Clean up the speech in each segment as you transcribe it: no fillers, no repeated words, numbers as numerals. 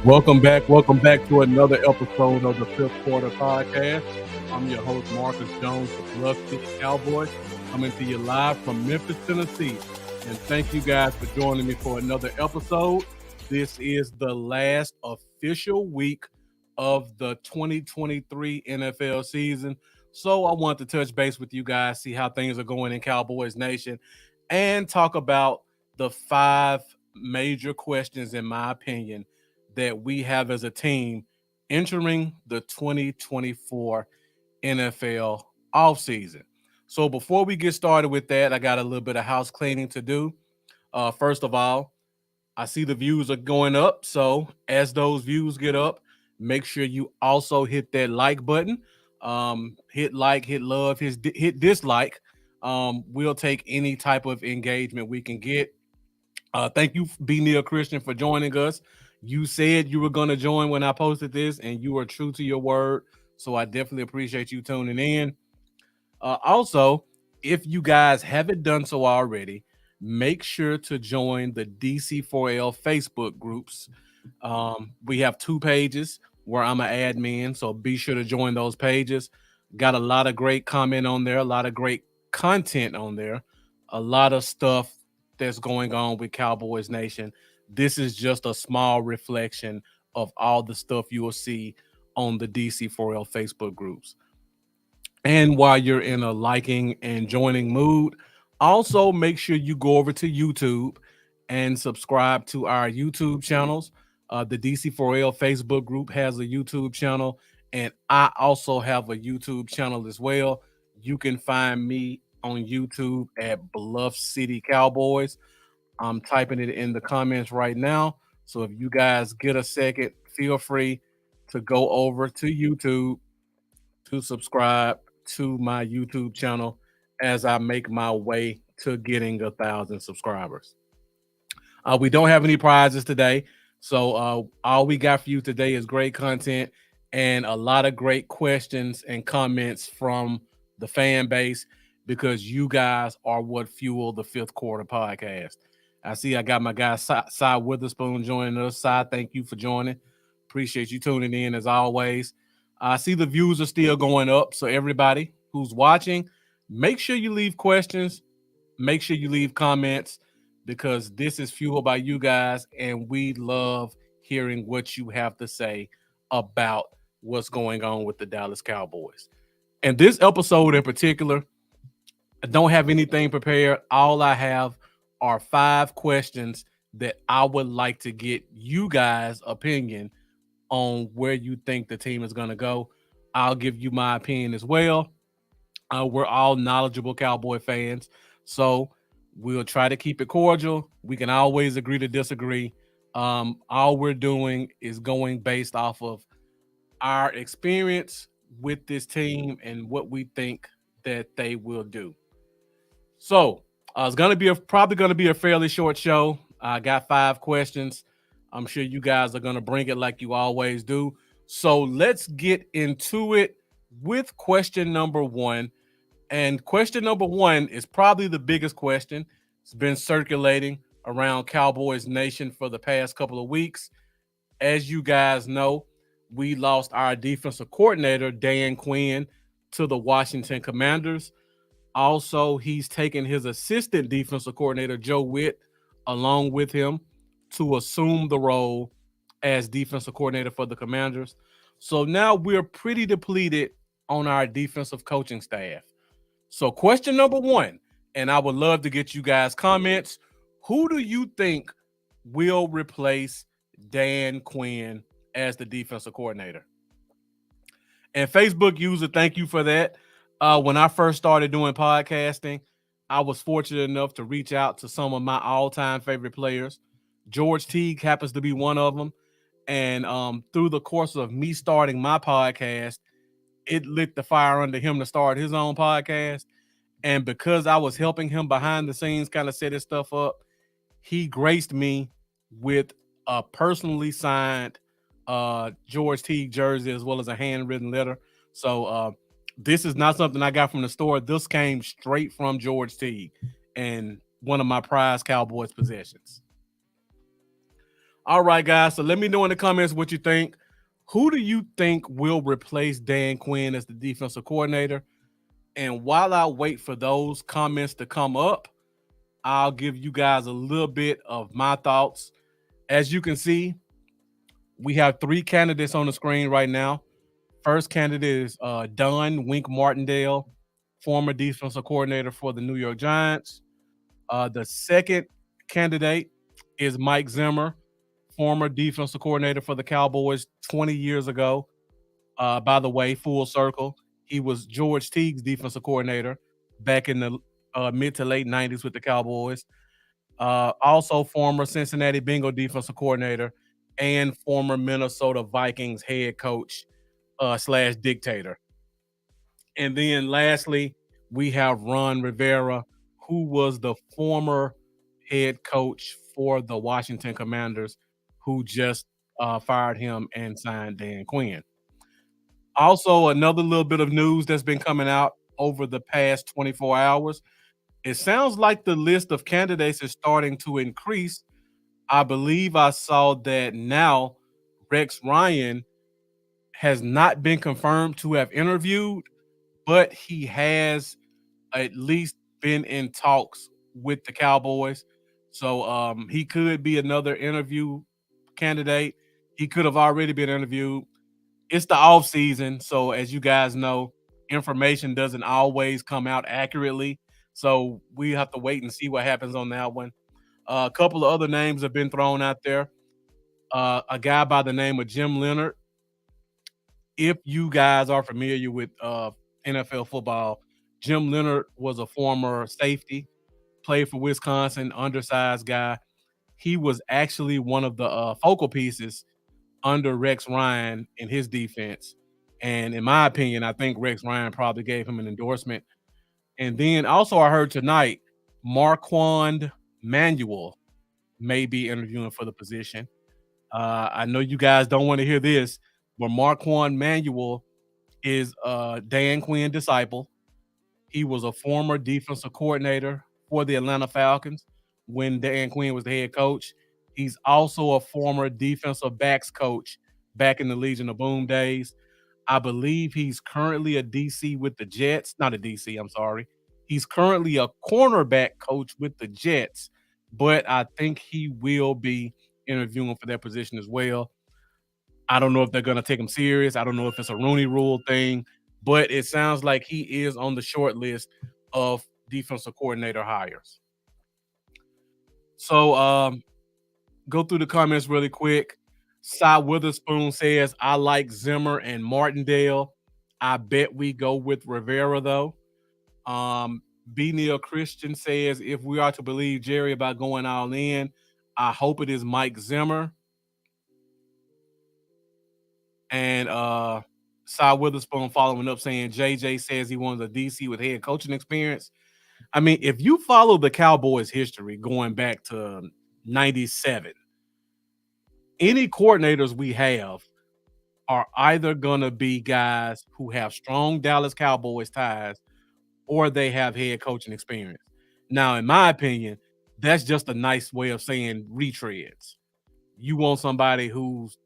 Welcome back. Welcome back to another episode of the Fifth Quarter Podcast. I'm your host, Marcus Jones, the Bluff City Cowboy, coming to you live from Memphis, Tennessee. And thank you guys for joining me for another episode. This is the last official week of the 2023 NFL season. So I want to touch base with you guys, see how things are going in Cowboys Nation, and talk about the five major questions, in my opinion, that we have as a team entering the 2024 NFL offseason. So before we get started with that, I got a little bit of house cleaning to do. First of all, I see the views are going up. So as those views get up, make sure you also hit that like button. Hit like, hit love, hit dislike. We'll take any type of engagement we can get. Thank you, B. Neil Christian, for joining us. You said you were going to join when I posted this, and you were true to your word. So I definitely appreciate you tuning in. Also, if you guys haven't done so already, make sure to join the DC4L Facebook groups. We have two pages where I'm an admin, so be sure to join those pages. Got a lot of great comment on there, a lot of great content on there, a lot of stuff that's going on with Cowboys Nation. This is just a small reflection of all the stuff you will see on the DC4L Facebook groups. And while you're in a liking and joining mood, also make sure you go over to YouTube and subscribe to our YouTube channels. The DC4L Facebook group has a YouTube channel, and I also have a YouTube channel as well. You can find me on YouTube at Bluff City Cowboys. I'm typing it in the comments right now. So if you guys get a second, feel free to go over to YouTube to subscribe to my YouTube channel as I make my way to getting 1,000 subscribers. We don't have any prizes today. So all we got for you today is great content and a lot of great questions and comments from the fan base, because you guys are what fuel the Fifth Quarter Podcast. I see I got my guy Cy Witherspoon joining us. Cy, thank you for joining. Appreciate you tuning in as always. I see the views are still going up. So everybody who's watching, make sure you leave questions. Make sure you leave comments, because this is fueled by you guys, and we love hearing what you have to say about what's going on with the Dallas Cowboys. And this episode in particular, I don't have anything prepared. All I have are five questions that I would like to get you guys' opinion on where you think the team is going to go. I'll give you my opinion as well. We're all knowledgeable Cowboy fans, so we'll try to keep it cordial. We can always agree to disagree. All we're doing is going based off of our experience with this team and what we think that they will do. So it's going to be probably going to be a fairly short show. I got five questions. I'm sure you guys are going to bring it like you always do. So let's get into it with question number one. And question number one is probably the biggest question. It's been circulating around Cowboys Nation for the past couple of weeks. As you guys know, we lost our defensive coordinator, Dan Quinn, to the Washington Commanders. Also, he's taken his assistant defensive coordinator, Joe Witt, along with him to assume the role as defensive coordinator for the Commanders. So now we're pretty depleted on our defensive coaching staff. So question number one, and I would love to get you guys' comments. Who do you think will replace Dan Quinn as the defensive coordinator? And Facebook user, thank you for that. When I first started doing podcasting, I was fortunate enough to reach out to some of my all-time favorite players. George Teague happens to be one of them. And through the course of me starting my podcast, it lit the fire under him to start his own podcast. And because I was helping him behind the scenes kind of set his stuff up, he graced me with a personally signed George Teague jersey as well as a handwritten letter. So this is not something I got from the store. This came straight from George Teague and one of my prized Cowboys possessions. All right, guys. So let me know in the comments what you think. Who do you think will replace Dan Quinn as the defensive coordinator? And while I wait for those comments to come up, I'll give you guys a little bit of my thoughts. As you can see, we have three candidates on the screen right now. First candidate is Don Wink Martindale, former defensive coordinator for the New York Giants. The second candidate is Mike Zimmer, former defensive coordinator for the Cowboys 20 years ago. By the way, full circle, he was George Teague's defensive coordinator back in the mid to late 90s with the Cowboys. Also, former Cincinnati Bengal defensive coordinator and former Minnesota Vikings head coach slash dictator. And then lastly, we have Ron Rivera, who was the former head coach for the Washington Commanders, who just fired him and signed Dan Quinn. Also, another little bit of news that's been coming out over the past 24 hours. It sounds like the list of candidates is starting to increase. I believe I saw that now Rex Ryan has not been confirmed to have interviewed, but he has at least been in talks with the Cowboys. So he could be another interview candidate. He could have already been interviewed. It's the off season, so as you guys know, information doesn't always come out accurately. So we have to wait and see what happens on that one. A couple of other names have been thrown out there. A guy by the name of Jim Leonard. If you guys are familiar with NFL football, Jim Leonard was a former safety, played for Wisconsin, undersized guy. He was actually one of the focal pieces under Rex Ryan in his defense. And in my opinion, I think Rex Ryan probably gave him an endorsement. And then also I heard tonight, Marquand Manuel may be interviewing for the position. I know you guys don't want to hear this, but Marquand Manuel is a Dan Quinn disciple. He was a former defensive coordinator for the Atlanta Falcons when Dan Quinn was the head coach. He's also a former defensive backs coach back in the Legion of Boom days. I believe he's currently a DC with the Jets. Not a DC, I'm sorry. He's currently a cornerback coach with the Jets, but I think he will be interviewing for that position as well. I don't know if they're going to take him serious. I don't know if it's a Rooney Rule thing, but it sounds like he is on the short list of defensive coordinator hires. So go through the comments really quick. Cy Witherspoon says, I like Zimmer and Martindale. I bet we go with Rivera, though. B. Neil Christian says, if we are to believe Jerry about going all in, I hope it is Mike Zimmer. And Cy Witherspoon following up saying, JJ says he wants a DC with head coaching experience. I mean, if you follow the Cowboys' history going back to 97, any coordinators we have are either going to be guys who have strong Dallas Cowboys ties or they have head coaching experience. Now, in my opinion, that's just a nice way of saying retreads. You want somebody who's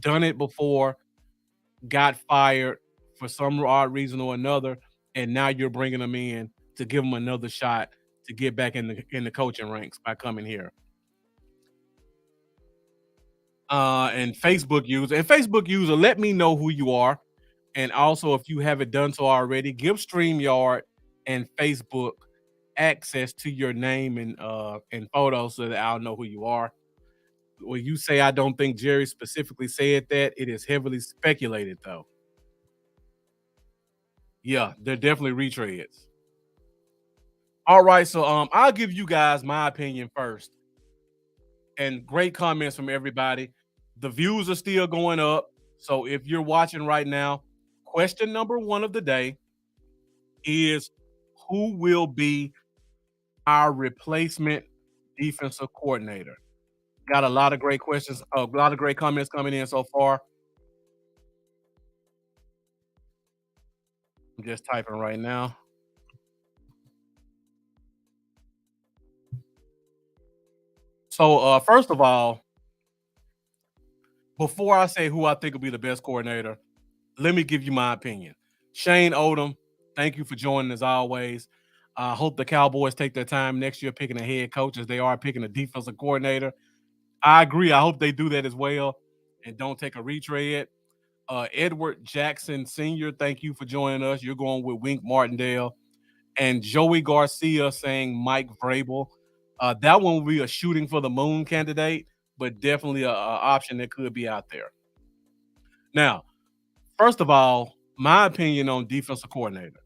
done it before, got fired for some odd reason or another, and now you're bringing them in to give them another shot to get back in the coaching ranks by coming here. And Facebook user, let me know who you are. And also, if you haven't done so already, give StreamYard and Facebook access to your name and photos so that I'll know who you are. When you say I don't think Jerry specifically said that, it is heavily speculated, though. Yeah, they're definitely retreads. All right, so I'll give you guys my opinion first. And great comments from everybody. The views are still going up. So if you're watching right now, question number 1 of the day is who will be our replacement defensive coordinator? Got a lot of great questions, a lot of great comments coming in so far. I'm just typing right now. So first of all, Before I say who I think will be the best coordinator, let me give you my opinion. Shane Odom, thank you for joining as always. I hope the Cowboys take their time next year picking a head coach as they are picking a defensive coordinator. I agree. I hope they do that as well and don't take a retread. Edward Jackson Sr., thank you for joining us. You're going with Wink Martindale. And Joey Garcia saying Mike Vrabel. That one will be a shooting for the moon candidate, but definitely a option that could be out there. Now, first of all, my opinion on defensive coordinator.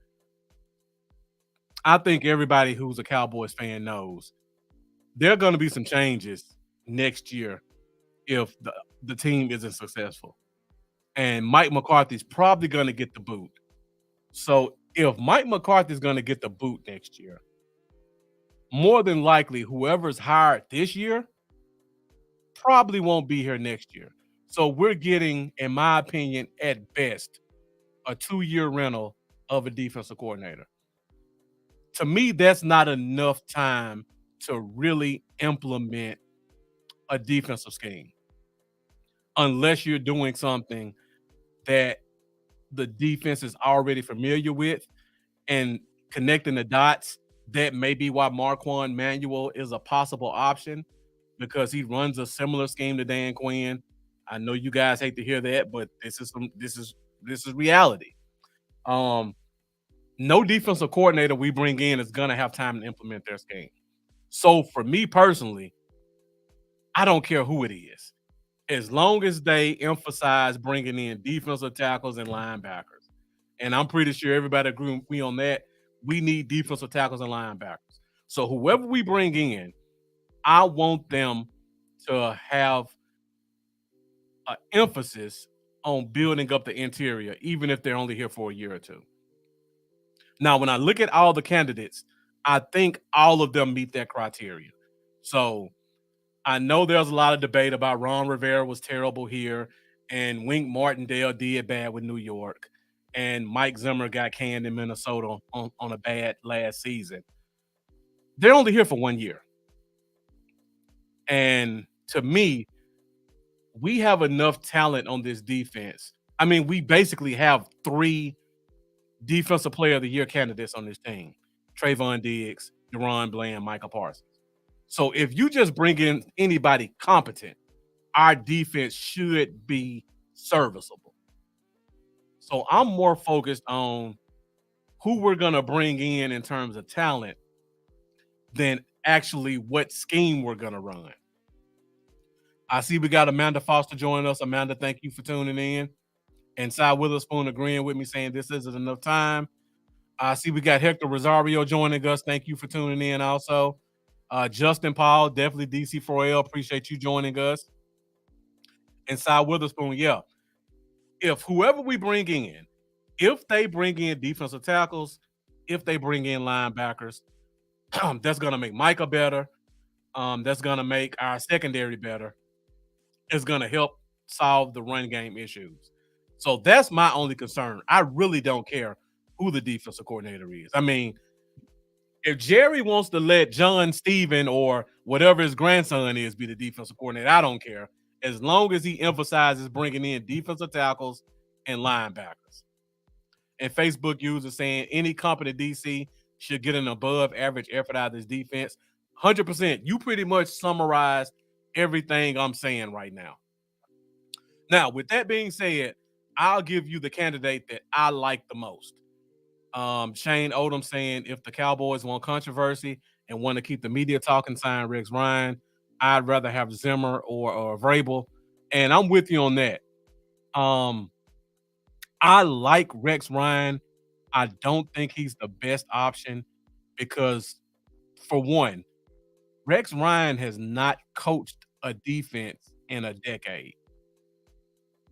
I think everybody who's a Cowboys fan knows there are going to be some changes next year if the team isn't successful. And Mike McCarthy's probably going to get the boot. So if Mike McCarthy's going to get the boot next year, more than likely whoever's hired this year probably won't be here next year. So we're getting, in my opinion, at best, a 2-year rental of a defensive coordinator. To me, that's not enough time to really implement a defensive scheme unless you're doing something that the defense is already familiar with and connecting the dots. That may be why Marquand Manuel is a possible option because he runs a similar scheme to Dan Quinn. I know you guys hate to hear that, but this is reality. No defensive coordinator we bring in is gonna have time to implement their scheme. So for me personally, I don't care who it is, as long as they emphasize bringing in defensive tackles and linebackers. And I'm pretty sure everybody agree with me on that. We need defensive tackles and linebackers. So whoever we bring in, I want them to have an emphasis on building up the interior, even if they're only here for a year or two. Now, when I look at all the candidates, I think all of them meet that criteria. So I know there's a lot of debate about Ron Rivera was terrible here, and Wink Martindale did bad with New York, and Mike Zimmer got canned in Minnesota on a bad last season. They're only here for 1 year. And to me, we have enough talent on this defense. I mean, we basically have 3 defensive player of the year candidates on this team: Trayvon Diggs, Deron Bland, Michael Parsons. So if you just bring in anybody competent, our defense should be serviceable. So I'm more focused on who we're going to bring in terms of talent than actually what scheme we're going to run. I see we got Amanda Foster joining us. Amanda, thank you for tuning in. And Cy Witherspoon agreeing with me, saying this isn't enough time. I see we got Hector Rosario joining us. Thank you for tuning in also. Justin Paul, definitely DC Froel. Appreciate you joining us. And Cy Witherspoon, yeah. If whoever we bring in, if they bring in defensive tackles, if they bring in linebackers, that's going to make Micah better. That's going to make our secondary better. It's going to help solve the run game issues. So that's my only concern. I really don't care who the defensive coordinator is. I mean, if Jerry wants to let John Steven or whatever his grandson is be the defensive coordinator, I don't care. As long as he emphasizes bringing in defensive tackles and linebackers. And Facebook users saying any competent DC should get an above average effort out of this defense. 100%. You pretty much summarized everything I'm saying right now. Now, with that being said, I'll give you the candidate that I like the most. Shane Odom saying if the Cowboys want controversy and want to keep the media talking, sign Rex Ryan. I'd rather have Zimmer or Vrabel. And I'm with you on that. I like Rex Ryan. I don't think he's the best option because, for one, Rex Ryan has not coached a defense in a decade.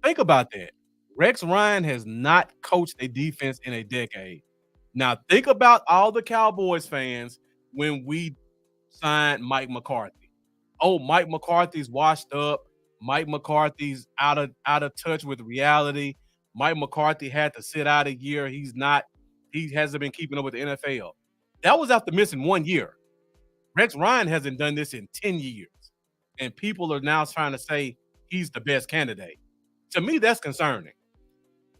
Think about that. Rex Ryan has not coached a defense in a decade. Now, think about all the Cowboys fans when we signed Mike McCarthy. Oh, Mike McCarthy's washed up. Mike McCarthy's out of touch with reality. Mike McCarthy had to sit out a year. He hasn't been keeping up with the NFL. That was after missing 1 year. Rex Ryan hasn't done this in 10 years. And people are now trying to say he's the best candidate. To me, that's concerning.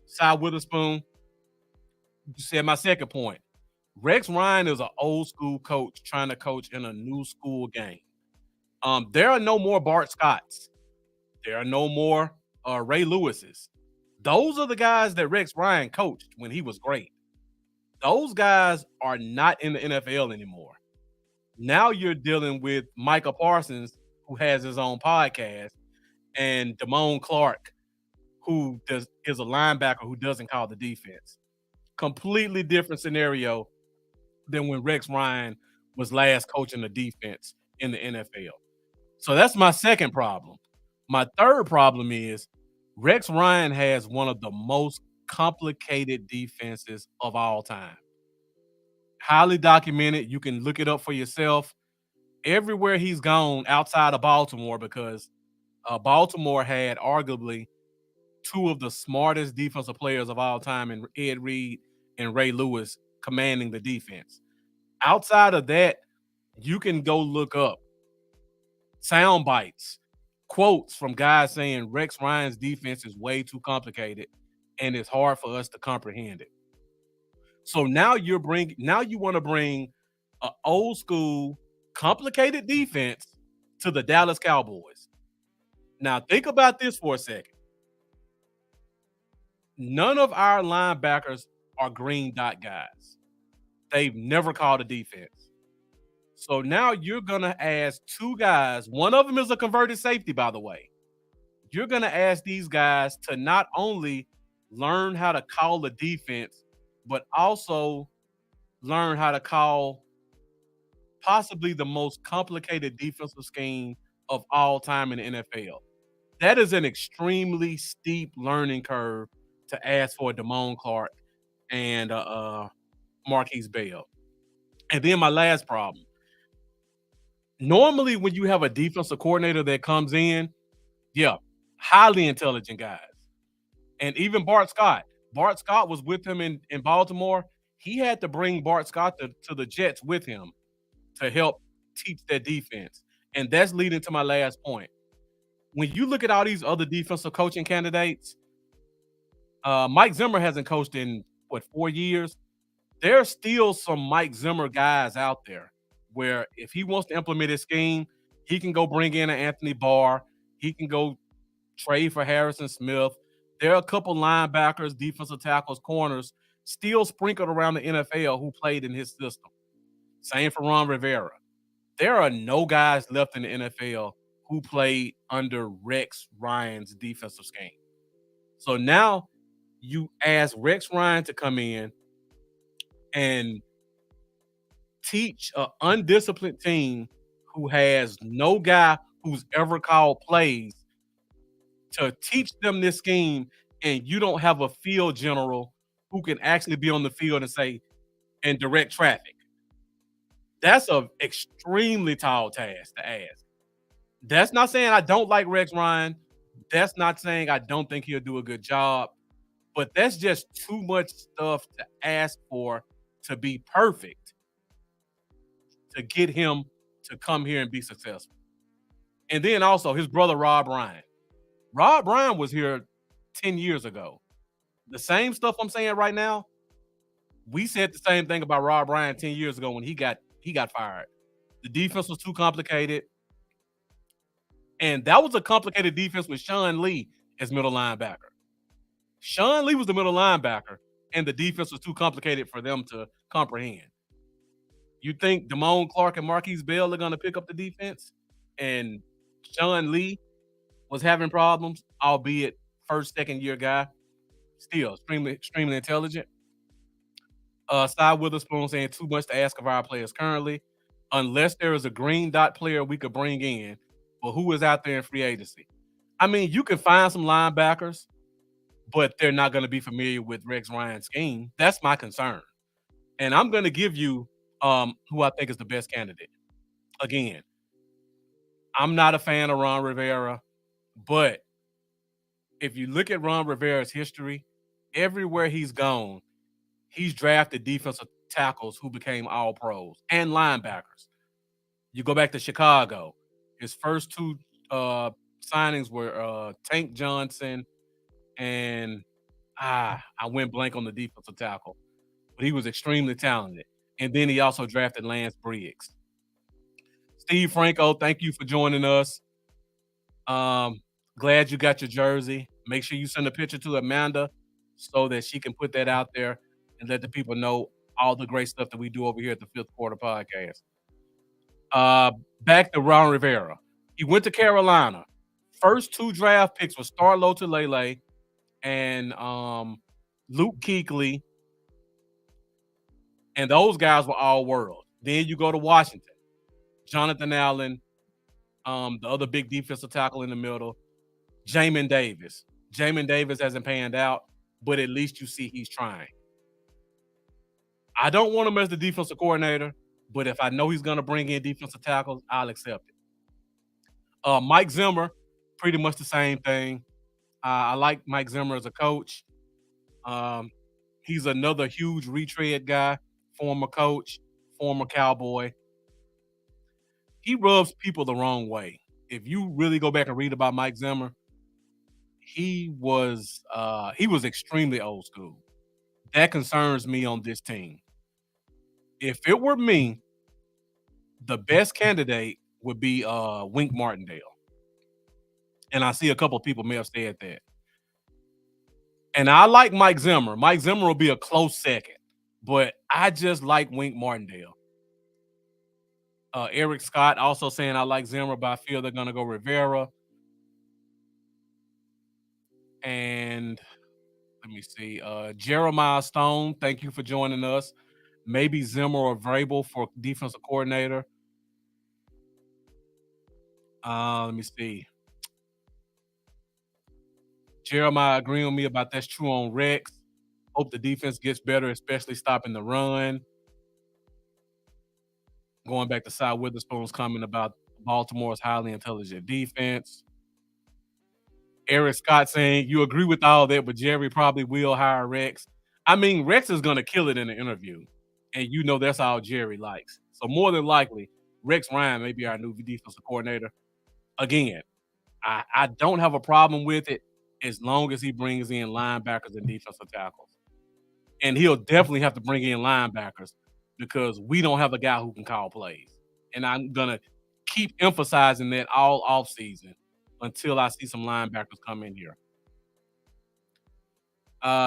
Cy Witherspoon, you said my second point. Rex Ryan is an old school coach trying to coach in a new school game. There are no more Bart Scotts. There are no more Ray Lewises. Those are the guys that Rex Ryan coached when he was great. Those guys are not in the NFL anymore. Now you're dealing with Micah Parsons, who has his own podcast, and Damone Clark, is a linebacker who doesn't call the defense. Completely different scenario than when Rex Ryan was last coaching the defense in the NFL. So that's my second problem. My third problem is Rex Ryan has one of the most complicated defenses of all time. Highly documented. You can look it up for yourself. Everywhere he's gone outside of Baltimore, because Baltimore had arguably two of the smartest defensive players of all time in Ed Reed and Ray Lewis commanding the defense. Outside of that, you can go look up sound bites, quotes from guys saying Rex Ryan's defense is way too complicated and it's hard for us to comprehend it. So now you want to bring an old school complicated defense to the Dallas Cowboys. Now think about this for a second. None of our linebackers are green dot guys. They've never called a defense. So now you're going to ask two guys. One of them is a converted safety, by the way. You're going to ask these guys to not only learn how to call the defense, but also learn how to call possibly the most complicated defensive scheme of all time in the NFL. That is an extremely steep learning curve to ask for Damone Clark and Marquise Bell. And then my last problem. Normally, when you have a defensive coordinator that comes in, yeah, highly intelligent guys. And even Bart Scott. Bart Scott was with him in Baltimore. He had to bring Bart Scott to the Jets with him to help teach their defense. And that's leading to my last point. When you look at all these other defensive coaching candidates, Mike Zimmer hasn't coached in, 4 years? There's still some Mike Zimmer guys out there where if he wants to implement his scheme, he can go bring in an Anthony Barr. He can go trade for Harrison Smith. There are a couple linebackers, defensive tackles, corners still sprinkled around the NFL who played in his system. Same for Ron Rivera. There are no guys left in the NFL who played under Rex Ryan's defensive scheme. So now you ask Rex Ryan to come in and teach an undisciplined team who has no guy who's ever called plays to teach them this scheme, and you don't have a field general who can actually be on the field and say and direct traffic. That's an extremely tall task to ask. That's not saying I don't like Rex Ryan. That's not saying I don't think he'll do a good job, but that's just too much stuff to ask for to be perfect to get him to come here and be successful. And then also his brother, Rob Ryan. Rob Ryan was here 10 years ago. The same stuff I'm saying right now, we said the same thing about Rob Ryan 10 years ago when he got fired. The defense was too complicated. And that was a complicated defense with Sean Lee as middle linebacker. Sean Lee was the middle linebacker, and the defense was too complicated for them to comprehend. You think Damone Clark and Marquise Bell are going to pick up the defense? And Sean Lee was having problems, albeit first, second year guy, still extremely intelligent. Cy Witherspoon saying too much to ask of our players currently, unless there is a green dot player we could bring in, but who is out there in free agency? I mean, you can find some linebackers, but they're not going to be familiar with Rex Ryan's scheme. That's my concern. And I'm going to give you who I think is the best candidate. Again, I'm not a fan of Ron Rivera, but if you look at Ron Rivera's history, everywhere he's gone, he's drafted defensive tackles who became all pros and linebackers. You go back to Chicago, his first two signings were Tank Johnson and I went blank on the defensive tackle, but he was extremely talented. And then he also drafted Lance Briggs. Steve Franco, thank you for joining us. Um, Glad you got your jersey. Make sure you send a picture to Amanda so that she can put that out there and let the people know all the great stuff that we do over here at the Fifth Quarter Podcast. Uh, Back to Ron Rivera. He went to Carolina. First two draft picks were Starlo Tulele and Luke Kuechly, and those guys were all world. Then you go to Washington. Jonathan Allen, the other big defensive tackle in the middle, Jamin Davis. Jamin Davis hasn't panned out, but at least you see he's trying. I don't want him as the defensive coordinator, but if I know he's going to bring in defensive tackles, I'll accept it. Mike Zimmer, pretty much the same thing. I like Mike Zimmer as a coach. He's another huge retread guy, former coach, former Cowboy. He rubs people the wrong way. If you really go back and read about Mike Zimmer, he was extremely old school. That concerns me on this team. If it were me, the best candidate would be Wink Martindale. And I see a couple of people may have said that. And I like Mike Zimmer. Mike Zimmer will be a close second, but I just like Wink Martindale. Eric Scott also saying I like Zimmer, but I feel they're going to go Rivera. And let me see. Jeremiah Stone, thank you for joining us. Maybe Zimmer or Vrabel for defensive coordinator. Let me see. Jeremiah agreeing with me about that's true on Rex. Hope the defense gets better, especially stopping the run. Going back to Cy Witherspoon's comment about Baltimore's highly intelligent defense. Eric Scott saying, you agree with all that, but Jerry probably will hire Rex. I mean, Rex is going to kill it in the interview. And you know that's all Jerry likes. So more than likely, Rex Ryan may be our new defensive coordinator. Again, I don't have a problem with it as long as he brings in linebackers and defensive tackles. And he'll definitely have to bring in linebackers because we don't have a guy who can call plays. And I'm going to keep emphasizing that all offseason until I see some linebackers come in here.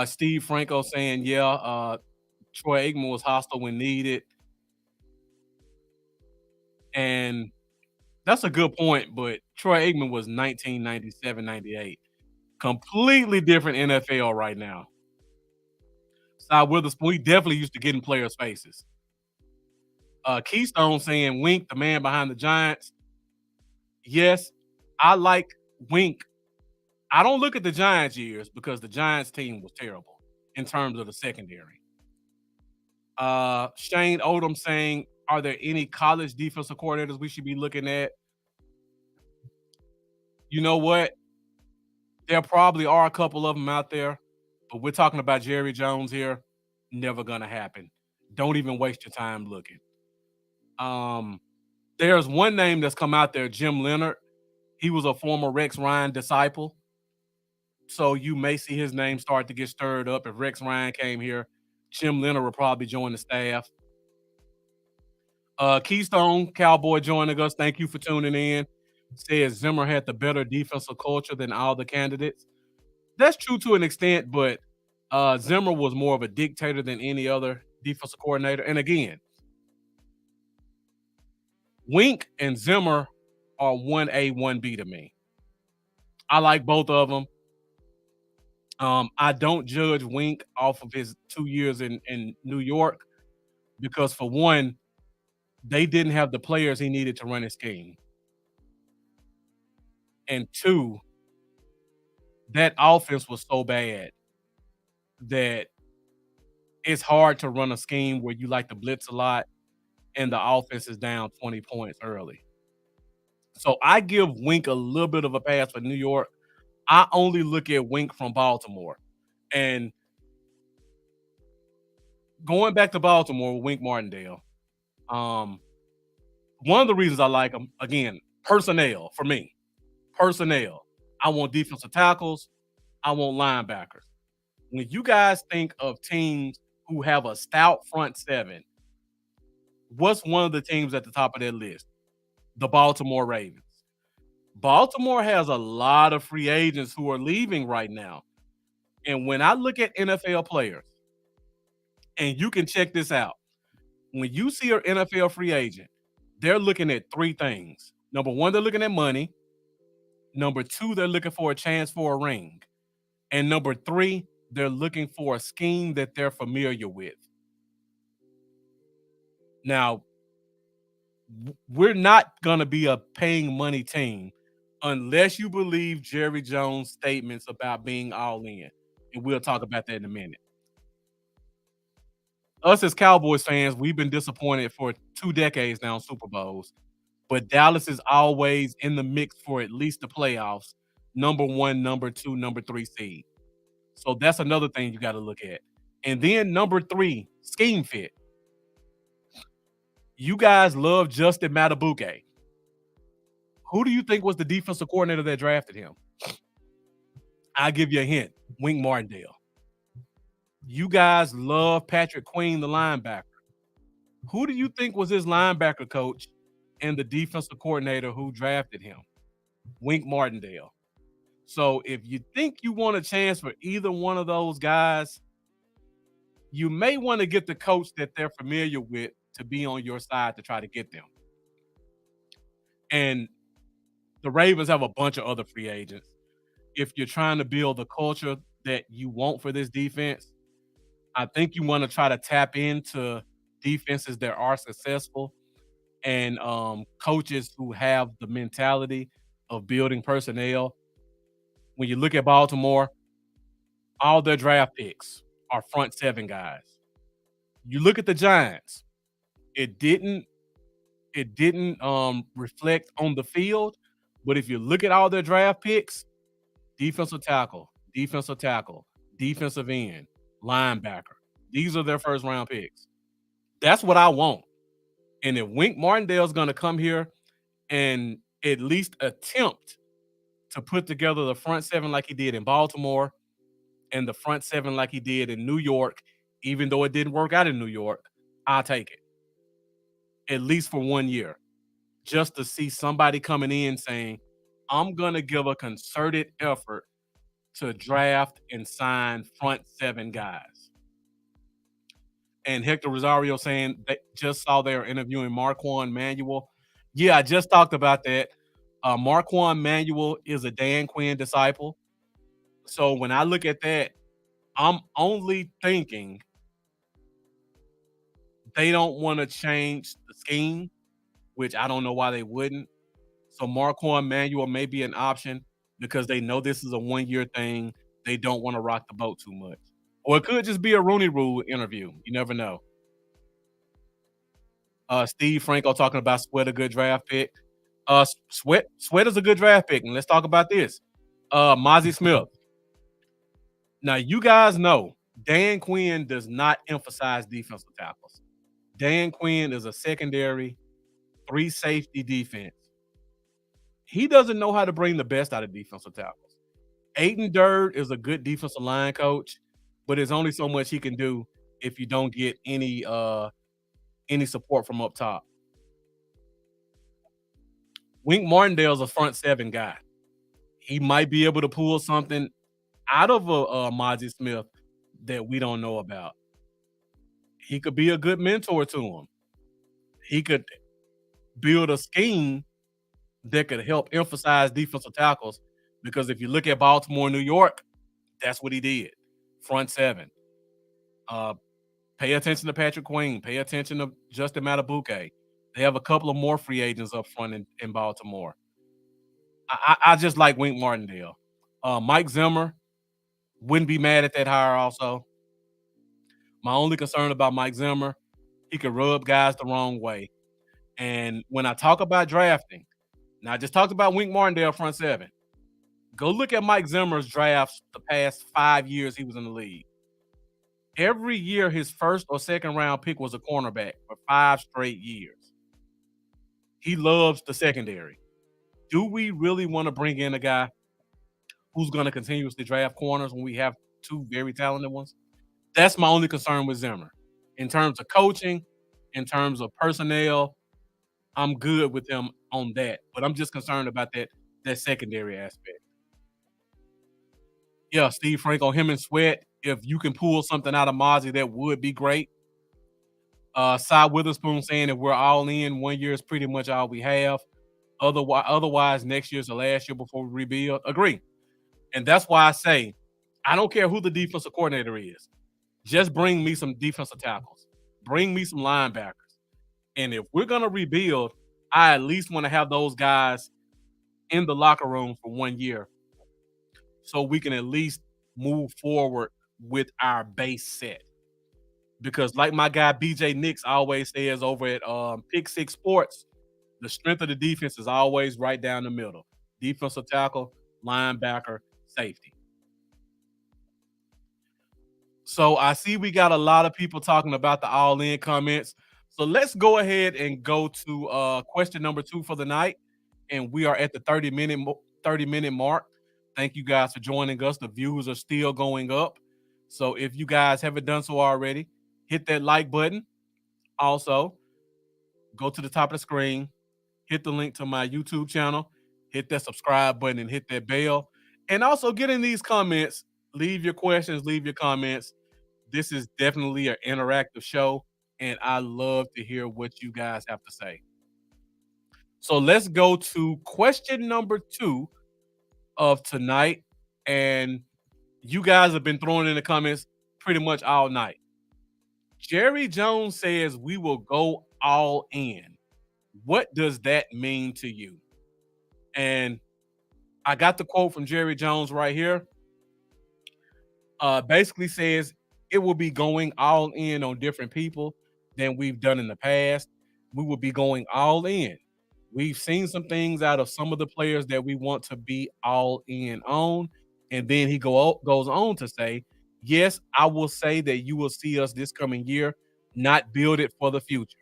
Steve Franco saying, yeah, Troy Aikman was hostile when needed. And that's a good point, but Troy Aikman was 1997, 98. Completely different NFL right now. Cy Witherspoon, we definitely used to get in players' faces. Keystone saying Wink, the man behind the Giants. Yes, I like Wink. I don't look at the Giants years because the Giants team was terrible in terms of the secondary. Shane Odom saying, are there any college defensive coordinators we should be looking at? You know what? There probably are a couple of them out there, but we're talking about Jerry Jones here. Never going to happen. Don't even waste your time looking. There's one name that's come out there, Jim Leonard. He was a former Rex Ryan disciple. So you may see his name start to get stirred up. If Rex Ryan came here, Jim Leonard would probably join the staff. Keystone Cowboy joining us. Thank you for tuning in. Says Zimmer had the better defensive culture than all the candidates. That's true to an extent, but Zimmer was more of a dictator than any other defensive coordinator. And again, Wink and Zimmer are 1A, 1B to me. I like both of them. I don't judge Wink off of his 2 years in New York because, for one, they didn't have the players he needed to run his scheme. And two, that offense was so bad that it's hard to run a scheme where you like to blitz a lot and the offense is down 20 points early. So I give Wink a little bit of a pass for New York. I only look at Wink from Baltimore. And going back to Baltimore with Wink Martindale, one of the reasons I like him, again, personnel for me. Personnel. I want defensive tackles. I want linebackers. When you guys think of teams who have a stout front seven, what's one of the teams at the top of that list? The Baltimore Ravens. Baltimore has a lot of free agents who are leaving right now. And when I look at NFL players, and you can check this out, when you see an NFL free agent, they're looking at three things. Number one, they're looking at money. Number two, they're looking for a chance for a ring. And number three, they're looking for a scheme that they're familiar with. Now, we're not going to be a paying money team unless you believe Jerry Jones' statements about being all in. And we'll talk about that in a minute. Us as Cowboys fans, we've been disappointed for 2 decades now in Super Bowls, but Dallas is always in the mix for at least the playoffs, number one, number two, number three seed. So that's another thing you got to look at. And then number three, scheme fit. You guys love Justin Matabuke. Who do you think was the defensive coordinator that drafted him? I'll give you a hint. Wink Martindale. You guys love Patrick Queen, the linebacker. Who do you think was his linebacker coach and the defensive coordinator who drafted him? Wink Martindale. So if you think you want a chance for either one of those guys, you may want to get the coach that they're familiar with to be on your side to try to get them. And the Ravens have a bunch of other free agents. If you're trying to build the culture that you want for this defense, I think you want to try to tap into defenses that are successful and coaches who have the mentality of building personnel. When you look at Baltimore, all their draft picks are front seven guys. You look at the Giants, it didn't reflect on the field, but if you look at all their draft picks, defensive tackle, defensive end, linebacker. These are their first round picks. That's what I want. And if Wink Martindale's going to come here and at least attempt to put together the front seven like he did in Baltimore and the front seven like he did in New York, even though it didn't work out in New York, I'll take it. At least for 1 year. Just to see somebody coming in saying, I'm going to give a concerted effort to draft and sign front seven guys. And Hector Rosario saying they just saw they were interviewing Marquand Manuel. Yeah, I just talked about that. Marquand Manuel is a Dan Quinn disciple. So when I look at that, I'm only thinking they don't want to change the scheme, which I don't know why they wouldn't. So Marquand Manuel may be an option because they know this is a 1 year thing. They don't want to rock the boat too much. Or it could just be a Rooney Rule interview. You never know. Steve Franco talking about Sweat, a good draft pick. Sweat is a good draft pick. And let's talk about this. Mozzie Smith. Now, you guys know Dan Quinn does not emphasize defensive tackles. Dan Quinn is a secondary, three safety defense. He doesn't know how to bring the best out of defensive tackles. Aiden Durd is a good defensive line coach, but there's only so much he can do if you don't get any support from up top. Wink Martindale's a front seven guy. He might be able to pull something out of a Mozzie Smith that we don't know about. He could be a good mentor to him. He could build a scheme that could help emphasize defensive tackles because if you look at Baltimore, New York, that's what he did. Front seven. Pay attention to Patrick Queen. Pay attention to Justin Matabuke. They have a couple of more free agents up front in Baltimore. I just like Wink Martindale. Mike Zimmer, wouldn't be mad at that hire also. My only concern about Mike Zimmer, he could rub guys the wrong way. And when I talk about drafting, now I just talked about Wink Martindale front seven. Go look at Mike Zimmer's drafts the past 5 years he was in the league. Every year his first or second round pick was a cornerback for 5 straight years. He loves the secondary. Do we really want to bring in a guy who's going to continuously draft corners when we have two very talented ones? That's my only concern with Zimmer. In terms of coaching, in terms of personnel, I'm good with him on that. But I'm just concerned about that secondary aspect. Yeah, Steve Franco, him and Sweat. If you can pull something out of Mozzie, that would be great. Cy Witherspoon saying if we're all in, 1 year is pretty much all we have. Otherwise, next year's the last year before we rebuild. Agree. And that's why I say I don't care who the defensive coordinator is. Just bring me some defensive tackles. Bring me some linebackers. And if we're gonna rebuild, I at least want to have those guys in the locker room for 1 year so we can at least move forward with our base set. Because like my guy BJ Nix always says over at Pick Six Sports, the strength of the defense is always right down the middle. Defensive tackle, linebacker, safety. So I see we got a lot of people talking about the all-in comments. So let's go ahead and go to question number 2 for the night. And we are at the 30-minute mark. Thank you guys for joining us. The views are still going up. So if you guys haven't done so already, hit that like button. Also, go to the top of the screen, hit the link to my YouTube channel, hit that subscribe button, and hit that bell. And also get in these comments. Leave your questions, leave your comments. This is definitely an interactive show, and I love to hear what you guys have to say. So let's go to question number 2 of tonight. And you guys have been throwing in the comments pretty much all night. Jerry Jones says we will go all in. What does that mean to you? And I got the quote from Jerry Jones right here. Basically says it will be going all in on different people than we've done in the past. We will be going all in. We've seen some things out of some of the players that we want to be all in on. And then he goes on to say, yes, I will say that you will see us this coming year, not build it for the future.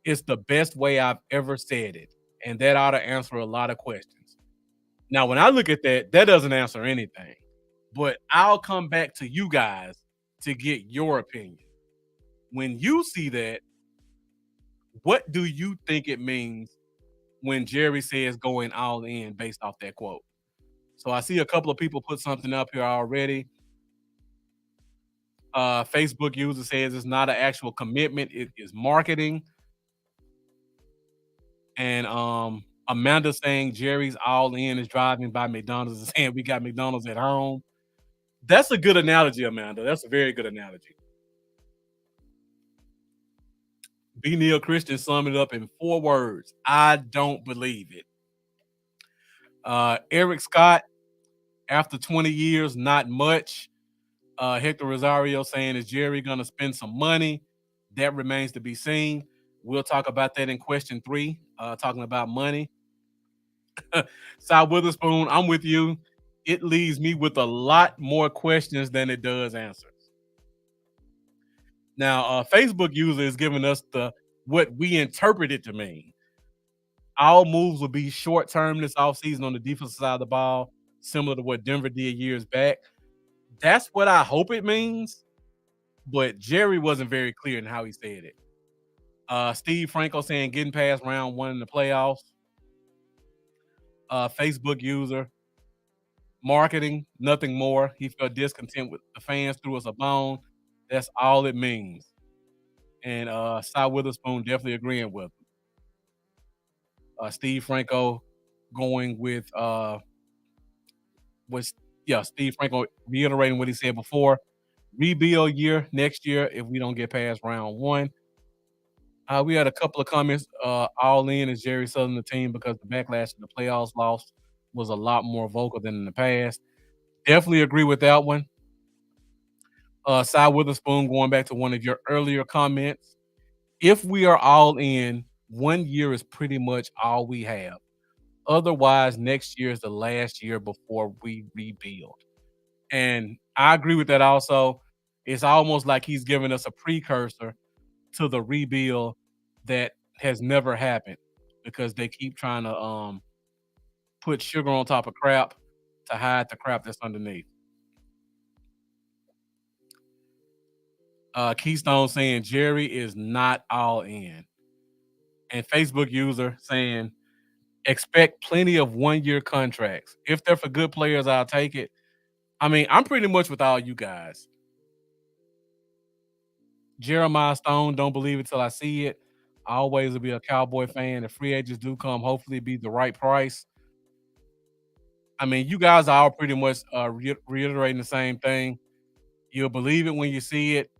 It's the best way I've ever said it. And that ought to answer a lot of questions. Now, when I look at that, that doesn't answer anything. But I'll come back to you guys to get your opinion. When you see that, what do you think it means when Jerry says going all in based off that quote? So I see a couple of people put something up here already. Facebook user says it's not an actual commitment, it is marketing. And Amanda saying Jerry's all in is driving by McDonald's and saying we got McDonald's at home. That's a good analogy, Amanda. That's a very good analogy. B. Neil Christian summed it up in 4 words. I don't believe it. Eric Scott, after 20 years, not much. Hector Rosario saying, is Jerry going to spend some money? That remains to be seen. We'll talk about that in question 3, talking about money. Cy Witherspoon, I'm with you. It leaves me with a lot more questions than it does answers. Now, a Facebook user is giving us what we interpret it to mean. All moves will be short term this offseason on the defensive side of the ball, similar to what Denver did years back. That's what I hope it means, but Jerry wasn't very clear in how he said it. Steve Franco saying getting past round 1 in the playoffs. Facebook user, marketing, nothing more. He felt discontent with the fans, threw us a bone. That's all it means. And Cy Witherspoon definitely agreeing with him. Steve Franco going with Steve Franco reiterating what he said before. Rebuild year next year if we don't get past round 1. We had a couple of comments. All in is Jerry Southern the team because the backlash in the playoffs loss was a lot more vocal than in the past. Definitely agree with that one. Cy Witherspoon, going back to one of your earlier comments. If we are all in, 1 year is pretty much all we have. Otherwise, next year is the last year before we rebuild. And I agree with that also. It's almost like he's giving us a precursor to the rebuild that has never happened because they keep trying to put sugar on top of crap to hide the crap that's underneath. Keystone saying Jerry is not all in. And Facebook user saying expect plenty of 1-year contracts. If they're for good players, I'll take it. I mean, I'm pretty much with all you guys. Jeremiah Stone, don't believe it till I see it. I always will be a Cowboy fan. If free agents do come, hopefully be the right price. I mean, you guys are all pretty much reiterating the same thing. You'll believe it when you see it.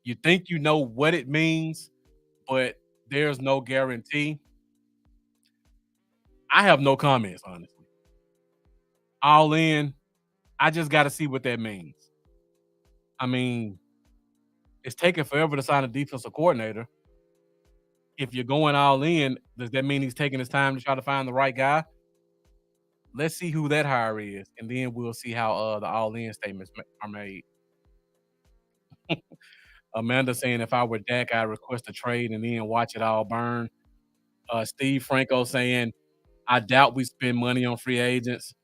You think you know what it means, but there's no guarantee. I have no comments, honestly. All in, I just got to see what that means. I mean, it's taking forever to sign a defensive coordinator. If you're going all in, does that mean he's taking his time to try to find the right guy? Let's see who that hire is, and then we'll see how the all in statements are made. Amanda saying if I were Dak, I'd request a trade and then watch it all burn. Steve Franco saying I doubt we spend money on free agents.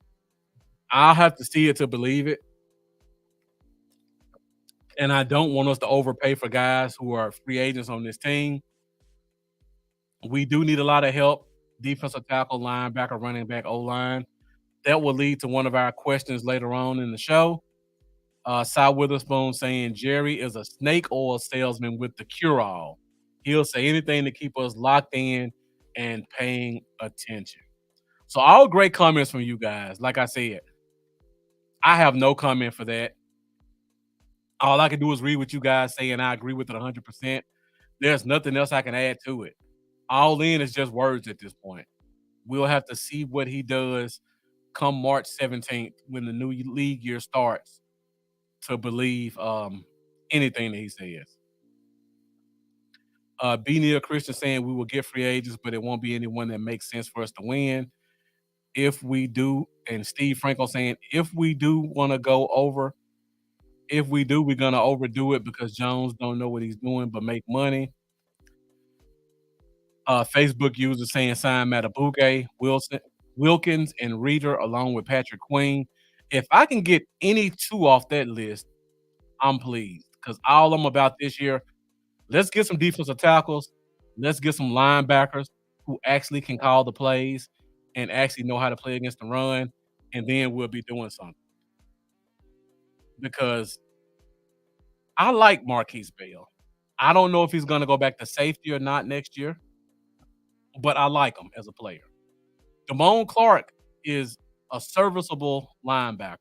I'll have to see it to believe it. And I don't want us to overpay for guys who are free agents on this team. We do need a lot of help. Defensive tackle, linebacker, running back, O-line. That will lead to one of our questions later on in the show. Cy Witherspoon saying Jerry is a snake oil salesman with the cure-all. He'll say anything to keep us locked in and paying attention. So all great comments from you guys. Like I said, I have no comment for that. All I can do is read what you guys say, and I agree with it 100%. There's nothing else I can add to it. All in is just words at this point. We'll have to see what he does come March 17th when the new league year starts to believe anything that he says. B. Neil Christian saying we will get free agents, but it won't be anyone that makes sense for us to win. If we do, and Steve Franco saying if we do want to go over, if we do, we're gonna overdo it because Jones don't know what he's doing but make money. Facebook user saying sign Matabuke, Wilkins, and Reader along with Patrick Queen. If I can get any two off that list, I'm pleased because all I'm about this year, let's get some defensive tackles, let's get some linebackers who actually can call the plays and actually know how to play against the run, and then we'll be doing something. Because I like Marquise Bell. I don't know if he's going to go back to safety or not next year, but I like him as a player. Damone Clark is a serviceable linebacker.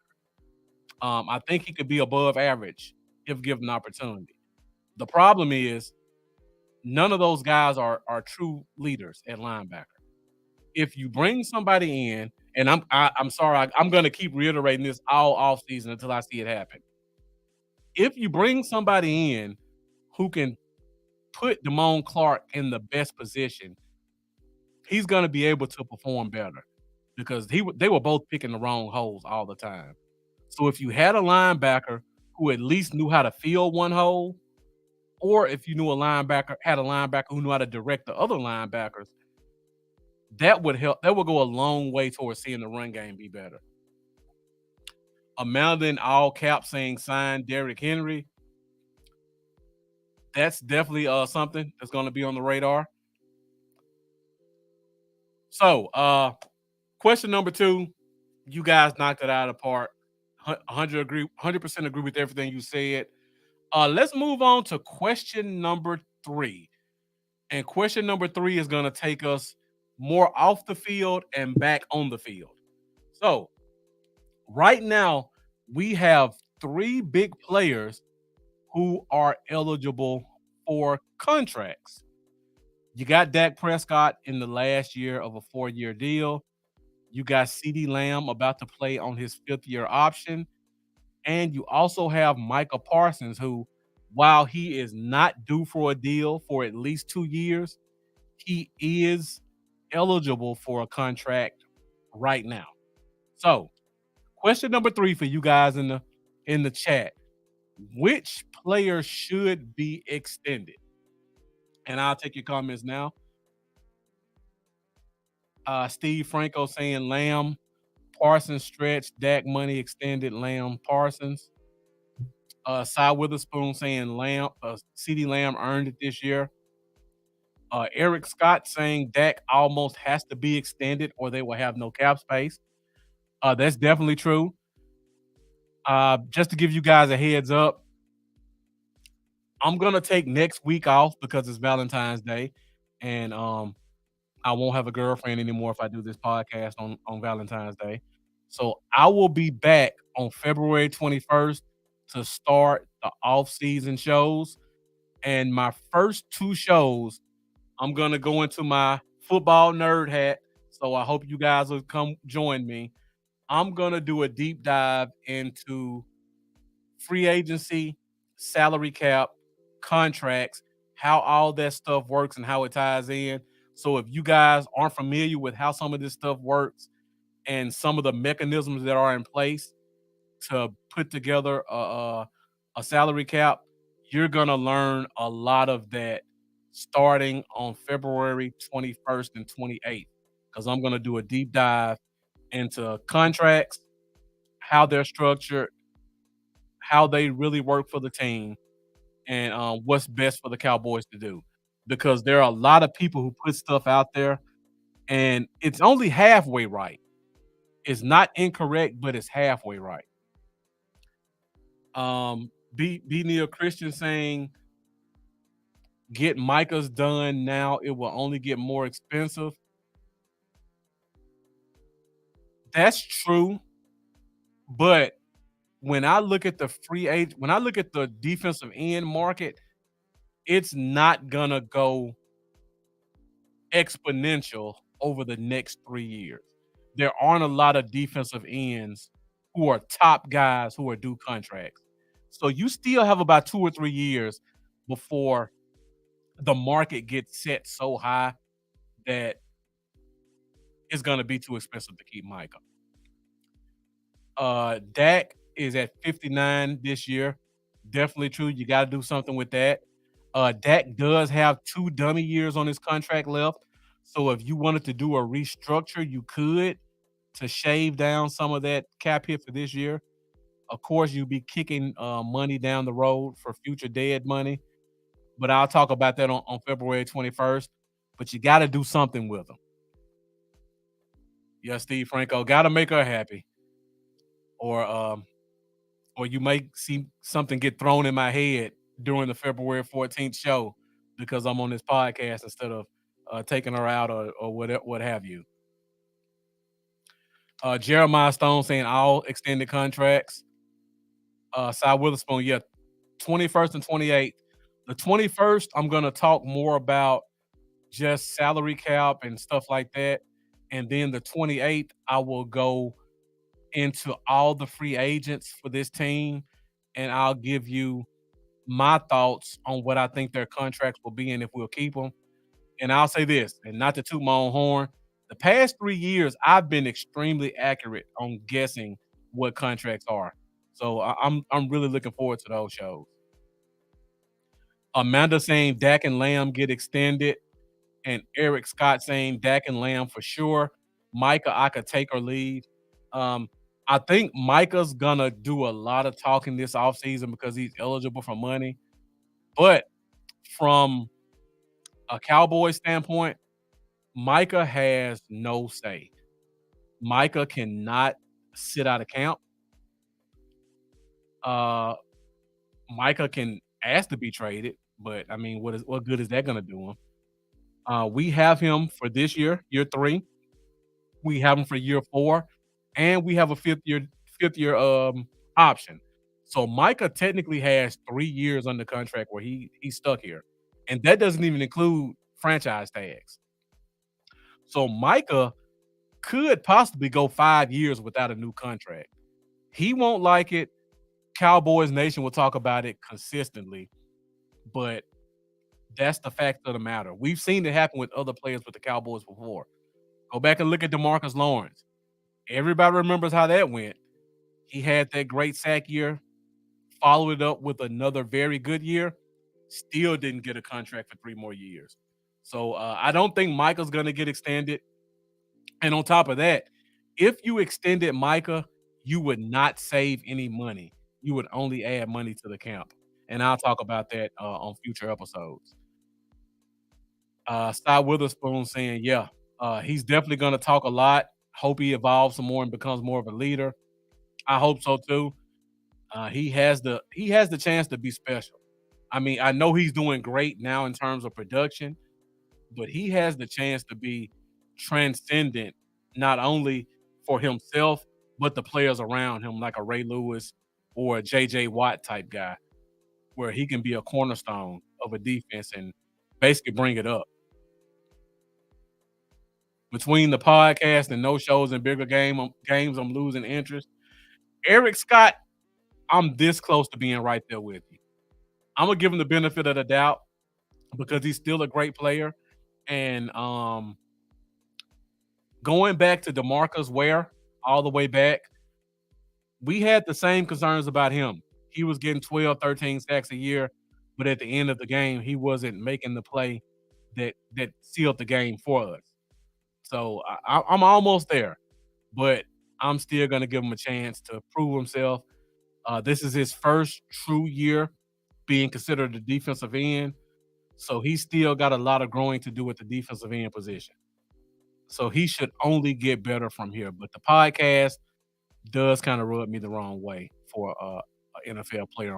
I think he could be above average if given an opportunity. The problem is none of those guys are true leaders at linebacker. If you bring somebody in, and I'm sorry, I'm going to keep reiterating this all offseason until I see it happen. If you bring somebody in who can put Damone Clark in the best position, he's going to be able to perform better because they were both picking the wrong holes all the time. So if you had a linebacker who at least knew how to fill one hole, or if you knew had a linebacker who knew how to direct the other linebackers, that would help. That would go a long way towards seeing the run game be better. Amanda in all caps saying sign Derrick Henry. That's definitely something that's going to be on the radar. So, question number 2, you guys knocked it out of the park. 100% agree with everything you said. Let's move on to question number 3. And question number 3 is going to take us more off the field and back on the field. So, right now, we have 3 big players who are eligible for contracts. You got Dak Prescott in the last year of a 4-year deal. You got CeeDee Lamb about to play on his 5th-year option. And you also have Micah Parsons, who, while he is not due for a deal for at least 2 years, he is eligible for a contract right now. So, question number 3 for you guys in the chat. Which player should be extended? And I'll take your comments now. Steve Franco saying Lamb, Parsons stretch, Dak money extended, Lamb, Parsons. Cy Witherspoon saying Lamb, CD Lamb earned it this year. Eric Scott saying Dak almost has to be extended or they will have no cap space. That's definitely true. Just to give you guys a heads up, I'm gonna take next week off because it's Valentine's Day, and I won't have a girlfriend anymore if I do this podcast on Valentine's Day. So I will be back on February 21st to start the off-season shows. And my first two shows, I'm gonna go into my football nerd hat. So I hope you guys will come join me. I'm gonna do a deep dive into free agency, salary cap, contracts, how all that stuff works and how it ties in. So if you guys aren't familiar with how some of this stuff works and some of the mechanisms that are in place to put together a salary cap, you're gonna learn a lot of that starting on February 21st and 28th. Because I'm gonna do a deep dive into contracts, how they're structured, how they really work for the team, and what's best for the Cowboys to do. Because there are a lot of people who put stuff out there, and it's only halfway right. It's not incorrect, but it's halfway right. B Neil Christian saying, "Get Micah's done now. It will only get more expensive." That's true, but when I look at the when I look at the defensive end market, it's not gonna go exponential over the next 3 years. There aren't a lot of defensive ends who are top guys who are due contracts. So you still have about 2 or 3 years before the market gets set so high that it's going to be too expensive to keep Micah. Dak is at 59 this year. Definitely true. You got to do something with that. Dak does have 2 dummy years on his contract left. So if you wanted to do a restructure, you could to shave down some of that cap hit for this year. Of course, you'd be kicking money down the road for future dead money. But I'll talk about that on February 21st. But you got to do something with them. Yeah, Steve Franco, got to make her happy. Or you may see something get thrown in my head during the February 14th show because I'm on this podcast instead of taking her out or what have you. Jeremiah Stone saying all extended contracts. Cy Witherspoon, yeah, 21st and 28th. The 21st, I'm going to talk more about just salary cap and stuff like that. And then the 28th, I will go into all the free agents for this team, and I'll give you my thoughts on what I think their contracts will be and if we'll keep them. And I'll say this, and not to toot my own horn, the past 3 years, I've been extremely accurate on guessing what contracts are. So I'm really looking forward to those shows. Amanda saying Dak and Lamb get extended, and Eric Scott saying Dak and Lamb for sure. Micah, I could take or leave. Um, I think Micah's gonna do a lot of talking this offseason because he's eligible for money. But from a Cowboy standpoint, Micah has no say. Micah cannot sit out of camp. Uh, Micah can ask to be traded, but I mean, what good is that gonna do him? We have him for this year 3. We have him for year 4, and we have a fifth year option. So Micah technically has 3 years under contract where he's stuck here, and that doesn't even include franchise tags. So Micah could possibly go 5 years without a new contract. He won't like it. Cowboys Nation will talk about it consistently, but that's the fact of the matter. We've seen it happen with other players with the Cowboys before. Go back and look at DeMarcus Lawrence. Everybody remembers how that went. He had that great sack year, followed it up with another very good year, still didn't get a contract for 3 more years. So I don't think Michael's going to get extended. And on top of that, if you extended Micah, you would not save any money. You would only add money to the camp. And I'll talk about that on future episodes. Sty Witherspoon saying, yeah, he's definitely going to talk a lot. Hope he evolves some more and becomes more of a leader. I hope so too. He has the chance to be special. I mean, I know he's doing great now in terms of production, but he has the chance to be transcendent, not only for himself, but the players around him, like a Ray Lewis or a JJ Watt type guy, where he can be a cornerstone of a defense and basically bring it up. Between the podcast and no shows and bigger games, I'm losing interest. Eric Scott, I'm this close to being right there with you. I'm gonna give him the benefit of the doubt because he's still a great player. And going back to DeMarcus Ware, all the way back, we had the same concerns about him. He was getting 12, 13 sacks a year, but at the end of the game, he wasn't making the play that sealed the game for us. So I'm almost there, but I'm still going to give him a chance to prove himself. This is his first true year being considered a defensive end, so he's still got a lot of growing to do at the defensive end position. So he should only get better from here. But the podcast does kind of rub me the wrong way for an NFL player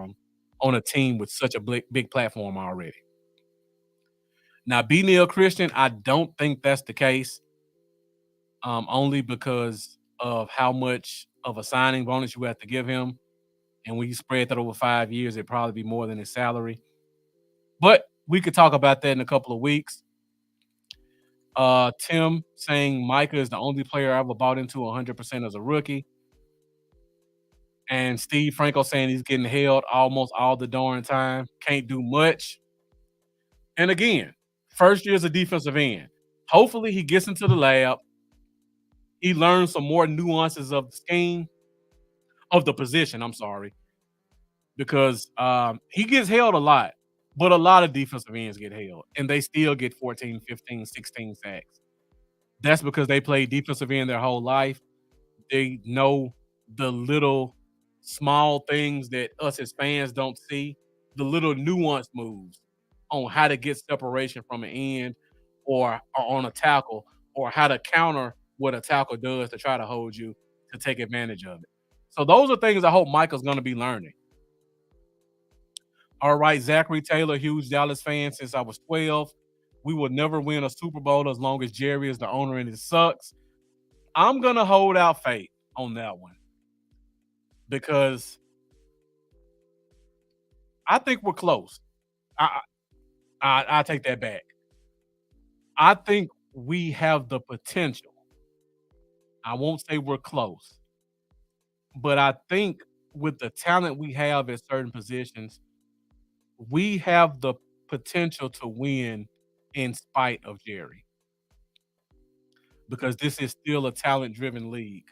on a team with such a big platform already. Now, B. Neil Christian, I don't think that's the case, only because of how much of a signing bonus you have to give him. And when you spread that over 5 years, it'd probably be more than his salary. But we could talk about that in a couple of weeks. Tim saying Micah is the only player I ever bought into 100% as a rookie. And Steve Franco saying he's getting held almost all the darn time. Can't do much. And again, first year as a defensive end. Hopefully he gets into the lab. He learns some more nuances of the scheme, of the position, I'm sorry. Because he gets held a lot. But a lot of defensive ends get held. And they still get 14, 15, 16 sacks. That's because they played defensive end their whole life. They know the little small things that us as fans don't see, the little nuanced moves on how to get separation from an end or on a tackle, or how to counter what a tackle does to try to hold you to take advantage of it. So those are things I hope Michael's going to be learning. All right, Zachary Taylor, huge Dallas fan since I was 12. We will never win a Super Bowl as long as Jerry is the owner and it sucks. I'm going to hold out faith on that one because I think we're close. I take that back. I think we have the potential. I won't say we're close, but I think with the talent we have at certain positions, we have the potential to win in spite of Jerry because this is still a talent-driven league.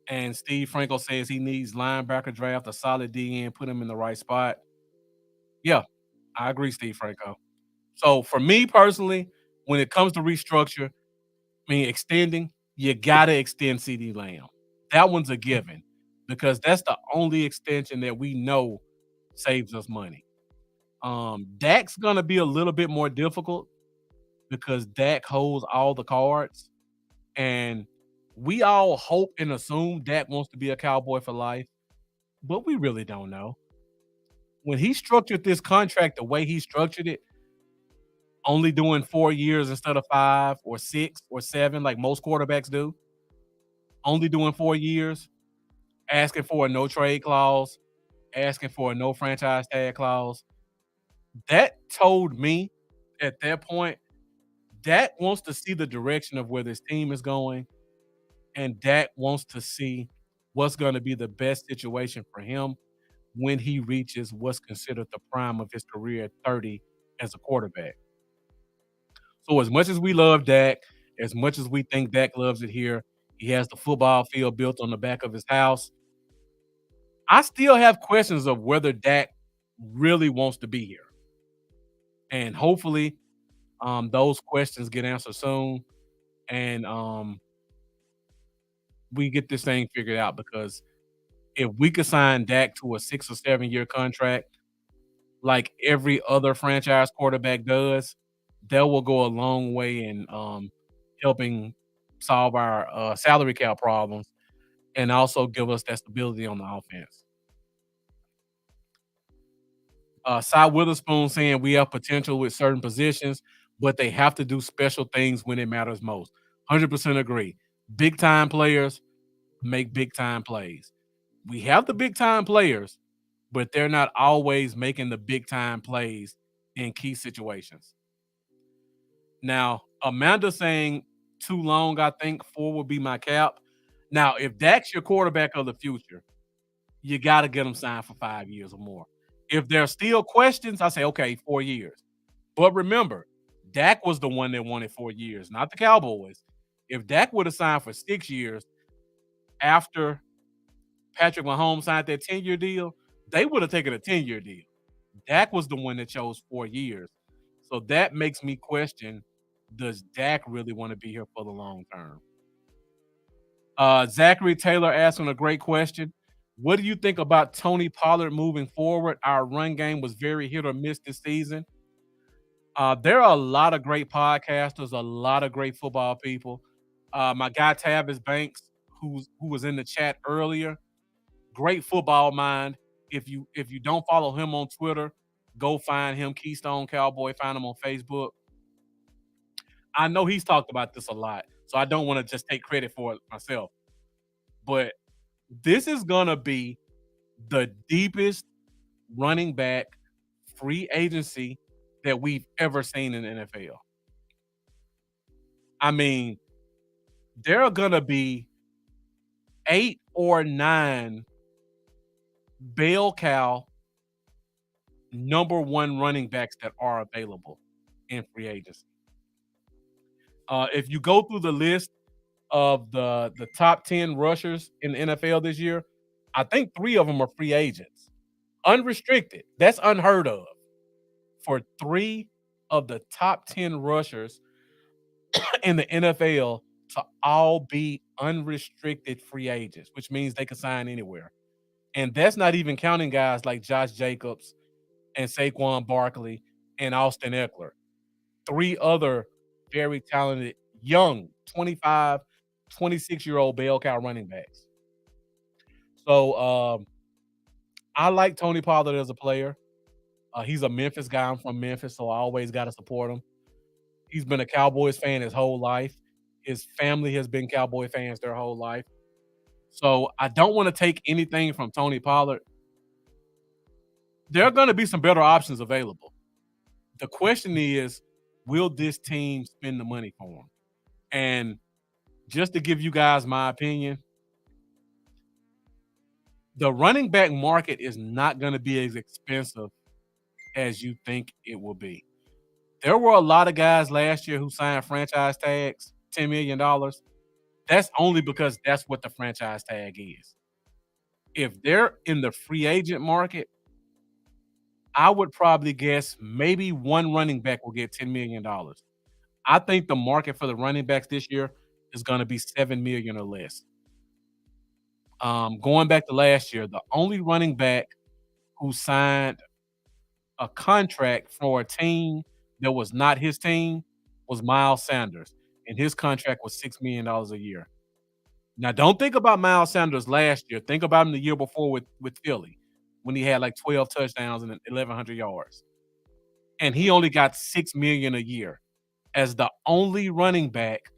And Steve Franco says he needs linebacker draft, a solid DN, put him in the right spot. Yeah, I agree, Steve Franco. So for me personally, when it comes to restructure, extending, you gotta extend CD Lamb. That one's a given because that's the only extension that we know saves us money. Dak's gonna be a little bit more difficult because Dak holds all the cards, and we all hope and assume Dak wants to be a Cowboy for life, but we really don't know. When he structured this contract the way he structured it, only doing 4 years instead of 5 or 6 or 7 like most quarterbacks do, only doing 4 years, asking for a no trade clause, asking for a no franchise tag clause. That told me at that point, Dak wants to see the direction of where this team is going, and Dak wants to see what's going to be the best situation for him when he reaches what's considered the prime of his career at 30 as a quarterback. So as much as we love Dak, as much as we think Dak loves it here, he has the football field built on the back of his house. I still have questions of whether Dak really wants to be here. And hopefully Those questions get answered soon, and we get this thing figured out because if we could sign Dak to a 6 or 7 year contract, like every other franchise quarterback does, that will go a long way in helping solve our salary cap problems and also give us that stability on the offense. Cy Witherspoon saying we have potential with certain positions, but they have to do special things when it matters most. 100% agree. Big time players make big time plays. We have the big time players, but they're not always making the big time plays in key situations. Now, Amanda saying too long, I think 4 would be my cap. Now, if Dak's your quarterback of the future, you got to get him signed for 5 years or more. If there's still questions, I say, okay, 4 years. But remember, Dak was the one that wanted 4 years, not the Cowboys. If Dak would have signed for 6 years after Patrick Mahomes signed that 10-year deal, they would have taken a 10-year deal. Dak was the one that chose 4 years. So that makes me question, does Dak really want to be here for the long term? Zachary Taylor asking a great question. What do you think about Tony Pollard moving forward? Our run game was very hit or miss this season. There are a lot of great podcasters, a lot of great football people. My guy Tavis Banks, who was in the chat earlier, great football mind. If you don't follow him on Twitter, go find him, Keystone Cowboy. Find him on Facebook. I know he's talked about this a lot, so I don't want to just take credit for it myself. But this is gonna be the deepest running back free agency that we've ever seen in the NFL. I mean, there are gonna be 8 or 9 bell cow number one running backs that are available in free agency. If you go through the list of the top 10 rushers in the NFL this year, I think 3 of them are free agents, unrestricted. That's unheard of for 3 of the top 10 rushers in the NFL to all be unrestricted free agents, which means they can sign anywhere. And that's not even counting guys like Josh Jacobs and Saquon Barkley and Austin Eckler. 3 other very talented, young, 25, 26-year-old bell cow running backs. So I like Tony Pollard as a player. He's a Memphis guy. I'm from Memphis, so I always got to support him. He's been a Cowboys fan his whole life. His family has been Cowboy fans their whole life. So I don't want to take anything from Tony Pollard. There are going to be some better options available. The question is, will this team spend the money for him? And just to give you guys my opinion, the running back market is not going to be as expensive as you think it will be. There were a lot of guys last year who signed franchise tags, $10 million. That's only because that's what the franchise tag is. If they're in the free agent market, I would probably guess maybe one running back will get $10 million. I think the market for the running backs this year is going to be $7 million or less. Going back to last year, the only running back who signed a contract for a team that was not his team was Miles Sanders, and his contract was $6 million a year. Now, don't think about Miles Sanders last year. Think about him the year before with Philly when he had like 12 touchdowns and 1,100 yards. And he only got $6 million a year as the only running back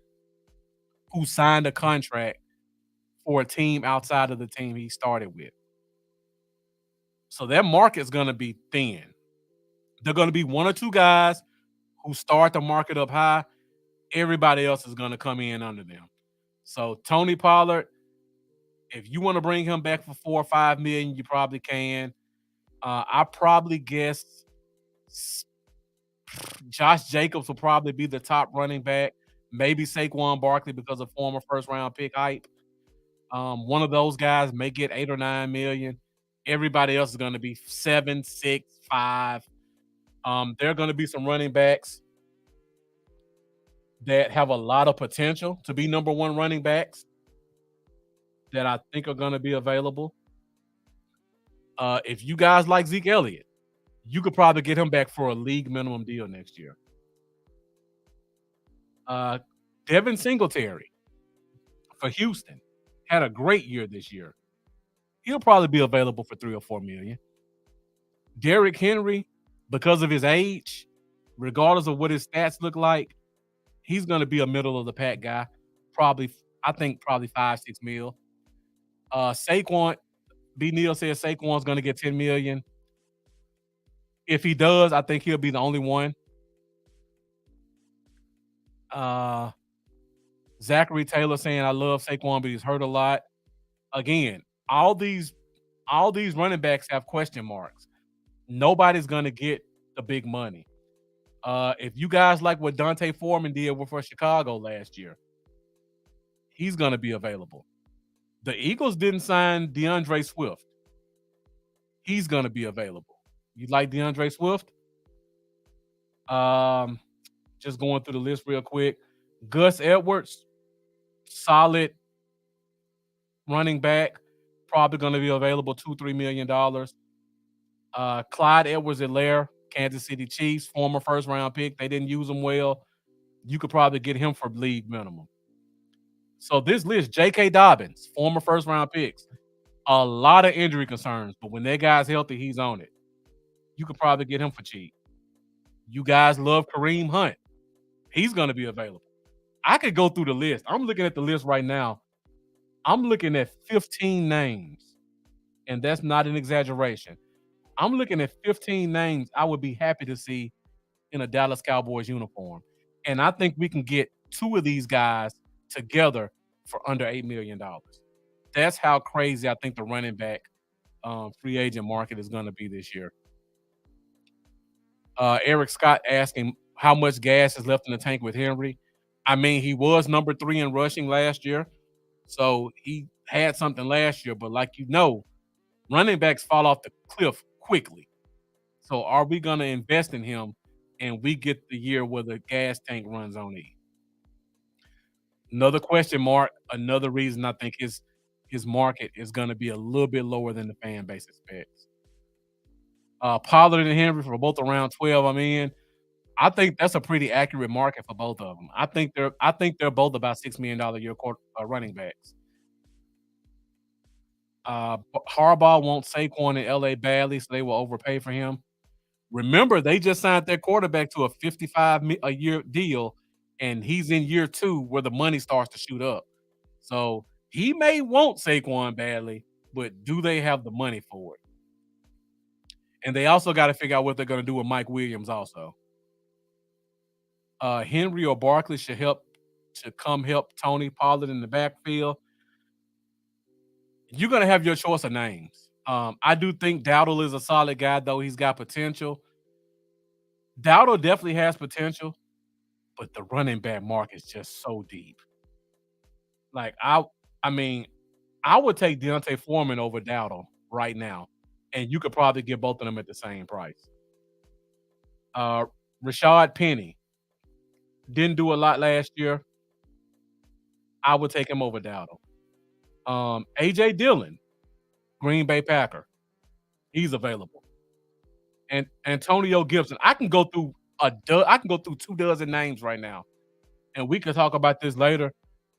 who signed a contract for a team outside of the team he started with. So that market's going to be thin. They're going to be 1 or 2 guys who start the market up high. Everybody else is going to come in under them. So Tony Pollard, if you want to bring him back for 4 or 5 million, you probably can. I probably guess Josh Jacobs will probably be the top running back. Maybe Saquon Barkley because of former first-round pick hype. One of those guys may get 8 or 9 million. Everybody else is going to be 7, 6, 5. There are going to be some running backs that have a lot of potential to be number one running backs that I think are going to be available. If you guys like Zeke Elliott, you could probably get him back for a league minimum deal next year. Uh, Devin Singletary for Houston had a great year this year. He'll probably be available for 3 or 4 million. Derrick Henry, because of his age, regardless of what his stats look like, he's going to be a middle of the pack guy. Probably, I think probably 5-6 mil. Saquon, B. Neal says Saquon's going to get 10 million. If he does, I think he'll be the only one. Zachary Taylor saying I love Saquon, but he's hurt a lot. Again, all these running backs have question marks. Nobody's gonna get the big money. If you guys like what Dante Foreman did for Chicago last year, he's gonna be available. The Eagles didn't sign DeAndre Swift. He's gonna be available. You like DeAndre Swift? Just going through the list real quick. Gus Edwards, solid running back, probably going to be available $2-3 million. Clyde Edwards-Helaire, Kansas City Chiefs, former first-round pick. They didn't use him well. You could probably get him for league minimum. So this list, J.K. Dobbins, former first-round picks, a lot of injury concerns, but when that guy's healthy, he's on it. You could probably get him for cheap. You guys love Kareem Hunt. He's going to be available. I could go through the list. I'm looking at the list right now. I'm looking at 15 names, and that's not an exaggeration. I'm looking at 15 names I would be happy to see in a Dallas Cowboys uniform. And I think we can get two of these guys together for under $8 million. That's how crazy I think the running back free agent market is going to be this year. Eric Scott asking how much gas is left in the tank with Henry. I mean, he was number 3 in rushing last year. So he had something last year, but like you know, running backs fall off the cliff quickly. So are we going to invest in him and we get the year where the gas tank runs on E? Another question mark, another reason I think his market is going to be a little bit lower than the fan base expects. Pollard and Henry for both around 12. I'm in. I think that's a pretty accurate market for both of them. I think they're both about $6 million a year running backs. Harbaugh wants Saquon in LA badly, so they will overpay for him. Remember, they just signed their quarterback to a $55 a year deal, and he's in year 2 where the money starts to shoot up. So he may want Saquon badly, but do they have the money for it? And they also got to figure out what they're going to do with Mike Williams also. Henry or Barkley should help Tony Pollard in the backfield. You're going to have your choice of names. I do think Dowdle is a solid guy, though. He's got potential. Dowdle definitely has potential, but the running back market is just so deep. Like, I mean, I would take Deontay Foreman over Dowdle right now, and you could probably get both of them at the same price. Rashad Penny didn't do a lot last year. I would take him over Dowdle. A.J. Dillon, Green Bay Packer. He's available. And Antonio Gibson. I can go through 2 dozen names right now. And we can talk about this later.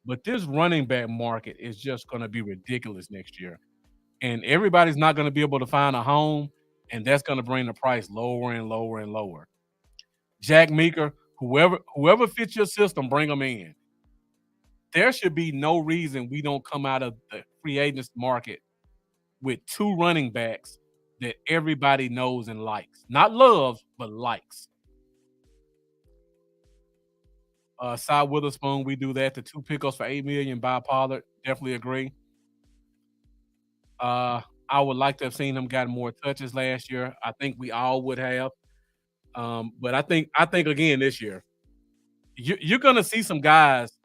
But this running back market is just going to be ridiculous next year. And everybody's not going to be able to find a home. And that's going to bring the price lower and lower and lower. Jack Meeker, whoever fits your system, bring them in. There should be no reason we don't come out of the free agents market with 2 running backs that everybody knows and likes. Not loves, but likes. Cy Witherspoon, we do that. The 2 pickups for $8 million by Pollard. Definitely agree. I would like to have seen him gotten more touches last year. I think we all would have. But I think again this year, you're going to see some guys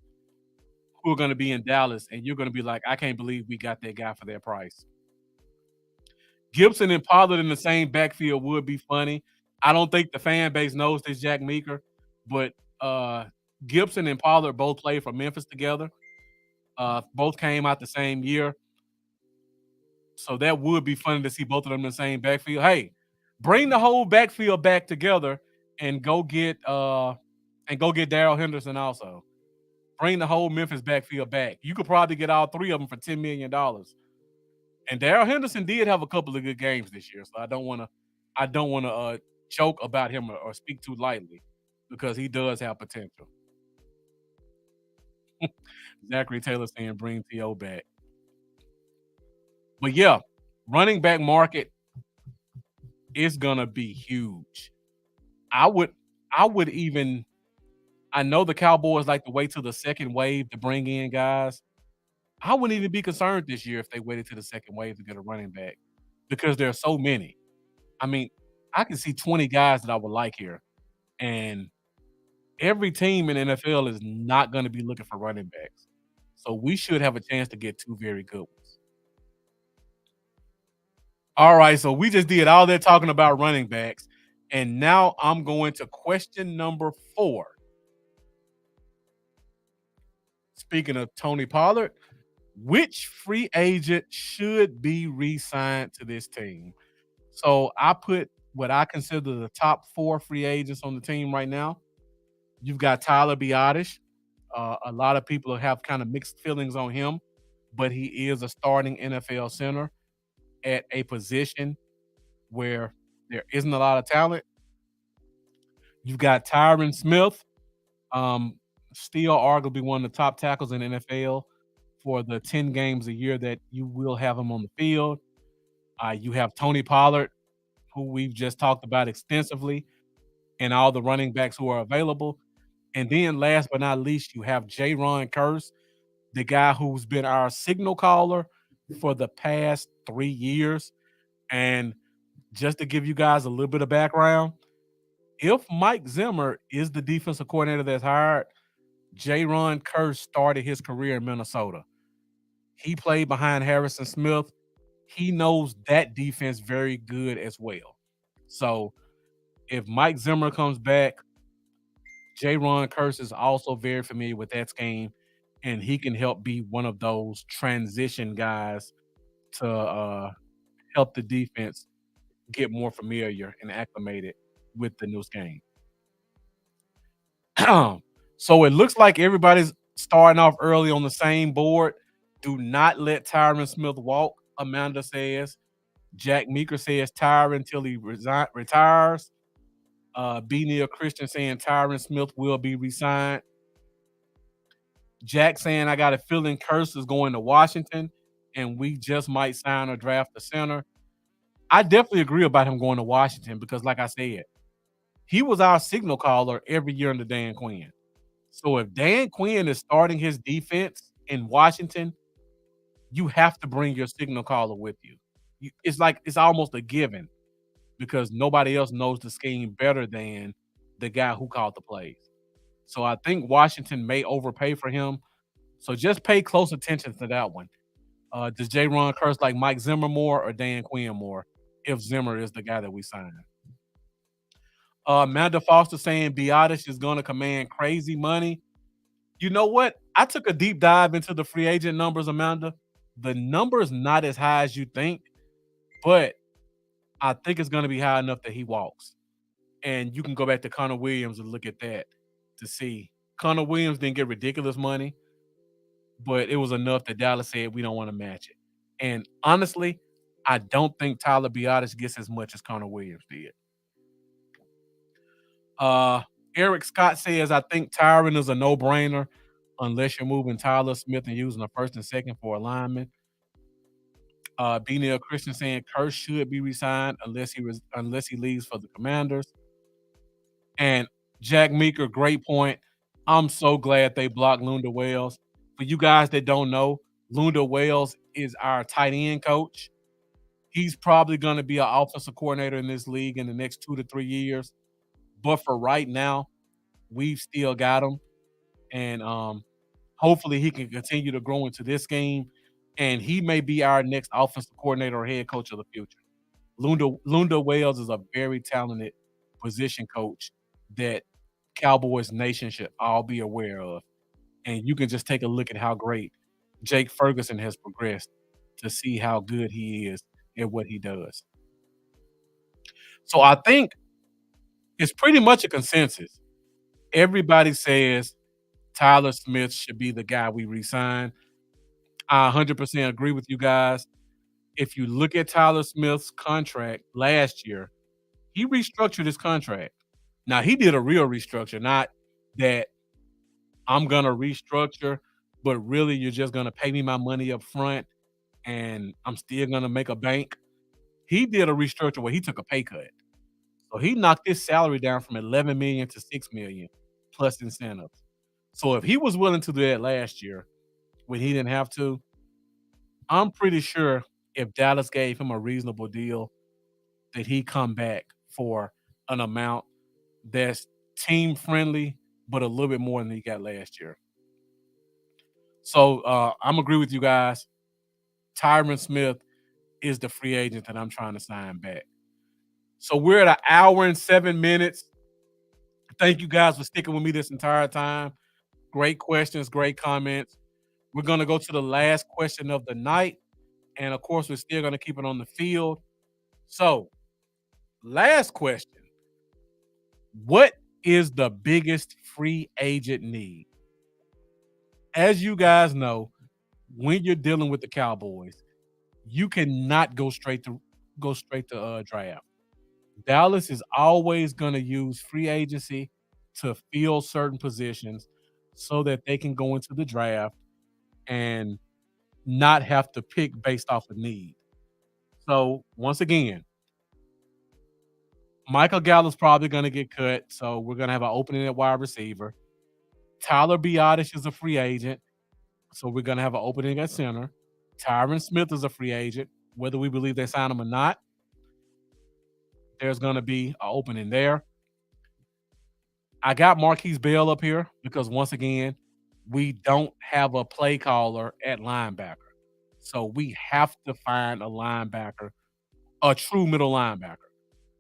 who are going to be in Dallas, and you're going to be like, I can't believe we got that guy for that price. Gibson and Pollard in the same backfield would be funny. I don't think the fan base knows this Jack Meeker, but Gibson and Pollard both played for Memphis together. Both came out the same year. So that would be funny to see both of them in the same backfield. Hey, bring the whole backfield back together and go get Darrell Henderson also. Bring the whole Memphis backfield back. You could probably get all three of them for $10 million. And Darrell Henderson did have a couple of good games this year, so I don't want to joke about him or speak too lightly because he does have potential. Zachary Taylor saying bring T.O. back. But yeah, running back market is gonna be huge. I would I would even I know the Cowboys like to wait till the second wave to bring in guys. I wouldn't even be concerned this year if they waited to the second wave to get a running back because there are so many. I mean, I can see 20 guys that I would like here, and every team in the NFL is not going to be looking for running backs. So we should have a chance to get two very good ones. All right, so we just did all that talking about running backs, and now I'm going to question number 4. Speaking of Tony Pollard, which free agent should be re-signed to this team? So I put what I consider the top 4 free agents on the team right now. You've got Tyler Biadasz. A lot of people have kind of mixed feelings on him, but he is a starting NFL center at a position where there isn't a lot of talent. You've got Tyron Smith, um, still arguably one of the top tackles in the NFL for the 10 games a year that you will have him on the field. You have Tony Pollard, who we've just talked about extensively, and all the running backs who are available. And then last but not least, you have Jaron Curse, the guy who's been our signal caller for the past 3 years. And just to give you guys a little bit of background, if Mike Zimmer is the defensive coordinator that's hired, Jaron Curse started his career in Minnesota. He played behind Harrison Smith. He knows that defense very good as well. So if Mike Zimmer comes back, Jaron Curse is also very familiar with that scheme, and he can help be one of those transition guys to help the defense get more familiar and acclimated with the new scheme. So it looks like everybody's starting off early on the same board. Do not let Tyron Smith walk, Amanda says. Jack Meeker says Tyron until he retires. B. Neil Christian saying Tyron Smith will be resigned. Jack saying I got a feeling Curse is going to Washington, and we just might sign or draft a center. I definitely agree about him going to Washington because, like I said, he was our signal caller every year under Dan Quinn. So if Dan Quinn is starting his defense in Washington, you have to bring your signal caller with you. It's like it's almost a given because nobody else knows the scheme better than the guy who called the plays. So I think Washington may overpay for him. So just pay close attention to that one. Does Ron Curse like Mike Zimmer more or Dan Quinn more if Zimmer is the guy that we sign? Amanda Foster saying Biadasz is going to command crazy money. You know what? I took a deep dive into the free agent numbers, Amanda. The number's not as high as you think, but I think it's going to be high enough that he walks. And you can go back to Connor Williams and look at that to see. Connor Williams didn't get ridiculous money, but it was enough that Dallas said we don't want to match it. And honestly, I don't think Tyler Biadasz gets as much as Connor Williams did. Eric Scott says, I think Tyron is a no-brainer unless you're moving Tyler Smith and using a first and second for alignment. B. Neil Christian saying Curse should be resigned unless he leaves for the Commanders. And Jack Meeker, great point. I'm so glad they blocked Lunda Wells. For you guys that don't know, Lunda Wells is our tight end coach. He's probably going to be an offensive coordinator in this league in the next 2 to 3 years. But for right now, we've still got him. And hopefully he can continue to grow into this game. And he may be our next offensive coordinator or head coach of the future. Lunda Wells is a very talented position coach that Cowboys Nation should all be aware of. And you can just take a look at how great Jake Ferguson has progressed to see how good he is at what he does. So I think it's pretty much a consensus. Everybody says Tyler Smith should be the guy we resign. I 100% agree with you guys. If you look at Tyler Smith's contract last year, he restructured his contract. Now, he did a real restructure, not that I'm going to restructure, but really you're just going to pay me my money up front and I'm still going to make a bank. He did a restructure where he took a pay cut. So he knocked his salary down from 11 million to 6 million plus incentives. So if he was willing to do that last year when he didn't have to, I'm pretty sure if Dallas gave him a reasonable deal, that he come back for an amount that's team friendly, but a little bit more than he got last year. So I'm agree with you guys. Tyron Smith is the free agent that I'm trying to sign back. So we're at 1 hour and 7 minutes. Thank you guys for sticking with me this entire time. Great questions, great comments. We're going to go to the last question of the night. And of course, we're still going to keep it on the field. So, last question. What is the biggest free agent need? As you guys know, when you're dealing with the Cowboys, you cannot go straight to draft. Dallas is always going to use free agency to fill certain positions so that they can go into the draft and not have to pick based off of need. So once again, Michael Gallup's probably going to get cut, so we're going to have an opening at wide receiver. Tyler Biadasz is a free agent, so we're going to have an opening at center. Tyron Smith is a free agent. Whether we believe they sign him or not, there's going to be an opening there. I got Marquise Bell up here because once again, we don't have a play caller at linebacker. So we have to find a linebacker, a true middle linebacker.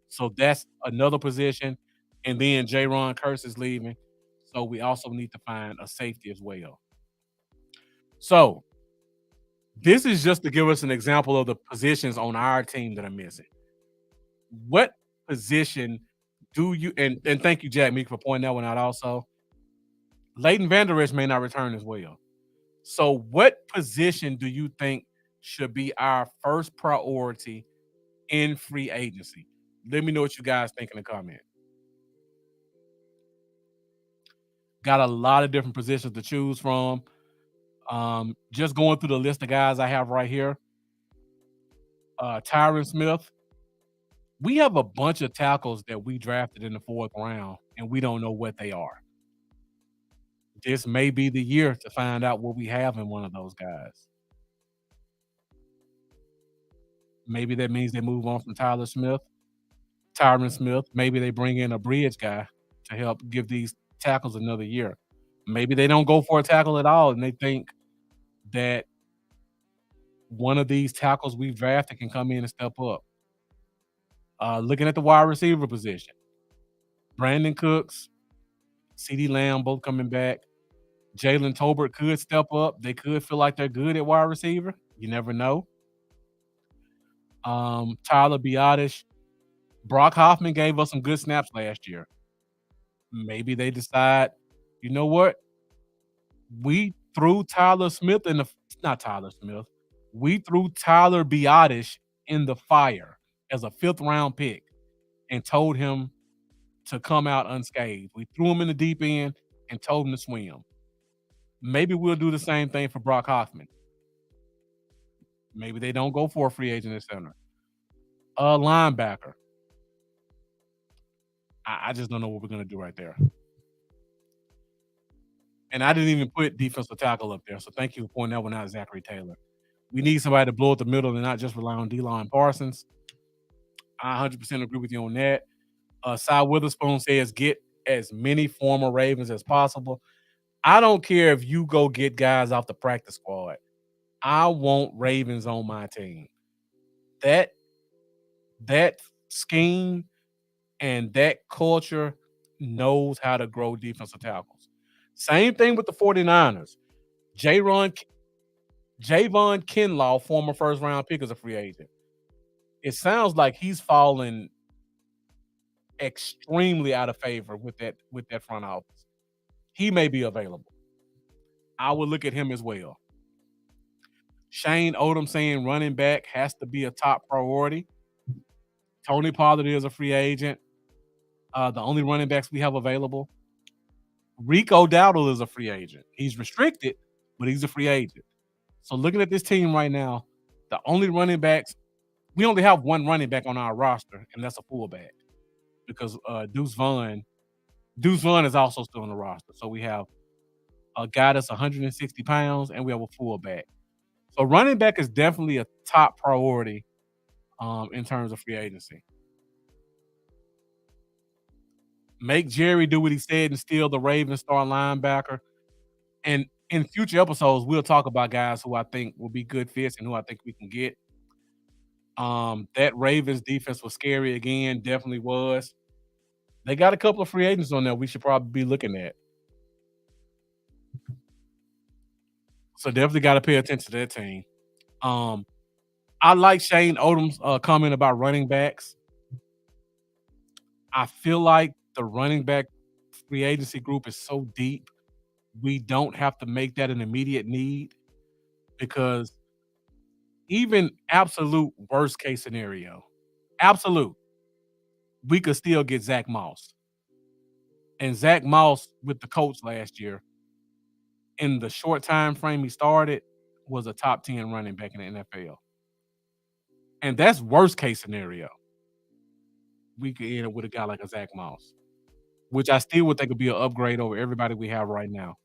So that's another position. And then Jaron Curse is leaving. So we also need to find a safety as well. So this is just to give us an example of the positions on our team that are missing. What position do you and thank you, Jack Meek, for pointing that one out also. Leighton Vander Esch may not return as well. So what position do you think should be our first priority in free agency? Let me know what you guys think in the comment. Got a lot of different positions to choose from. Just going through the list of guys I have right here. Tyron Smith. We have a bunch of tackles that we drafted in the 4th round, and we don't know what they are. This may be the year to find out what we have in one of those guys. Maybe that means they move on from Tyron Smith. Maybe they bring in a bridge guy to help give these tackles another year. Maybe they don't go for a tackle at all, and they think that one of these tackles we've drafted can come in and step up. Looking at the wide receiver position, Brandon Cooks, CeeDee Lamb both coming back. Jalen Tolbert could step up. They could feel like they're good at wide receiver. You never know. Tyler Biadasz. Brock Hoffman gave us some good snaps last year. Maybe they decide, you know what? We threw Tyler Smith in the not Tyler Smith. We threw Tyler Biadasz in the fire as a 5th round pick and told him to come out unscathed. We threw him in the deep end and told him to swim. Maybe we'll do the same thing for Brock Hoffman. Maybe they don't go for a free agent at center. A linebacker. I just don't know what we're going to do right there. And I didn't even put defensive tackle up there. So thank you for pointing that one out, Zachary Taylor. We need somebody to blow up the middle and not just rely on D-line Parsons. I 100% agree with you on that. Cy Witherspoon says get as many former Ravens as possible. I don't care if you go get guys off the practice squad. I want Ravens on my team. That scheme and that culture knows how to grow defensive tackles. Same thing with the 49ers. Javon Javon Kinlaw, former first round pick, is a free agent. It sounds like he's fallen extremely out of favor with that front office. He may be available. I would look at him as well. Shane Odom saying running back has to be a top priority. Tony Pollard is a free agent. The only running backs we have available. Rico Dowdle is a free agent. He's restricted, but he's a free agent. So looking at this team right now, the only running backs, we only have one running back on our roster, and that's a fullback because Deuce Vaughn is also still on the roster. So we have a guy that's 160 pounds, and we have a fullback. So running back is definitely a top priority in terms of free agency. Make Jerry do what he said and steal the Ravens star linebacker. And in future episodes, we'll talk about guys who I think will be good fits and who I think we can get. That Ravens defense was scary again, definitely was. They got a couple of free agents on there we should probably be looking at. So definitely got to pay attention to that team. I like Shane Odom's comment about running backs. I feel like the running back free agency group is so deep, we don't have to make that an immediate need because even absolute worst case scenario, absolute, we could still get Zach Moss. And Zach Moss with the Colts last year, in the short time frame he started, was a top 10 running back in the NFL. And that's worst case scenario. We could end up with a guy like a Zach Moss, which I still would think would be an upgrade over everybody we have right now.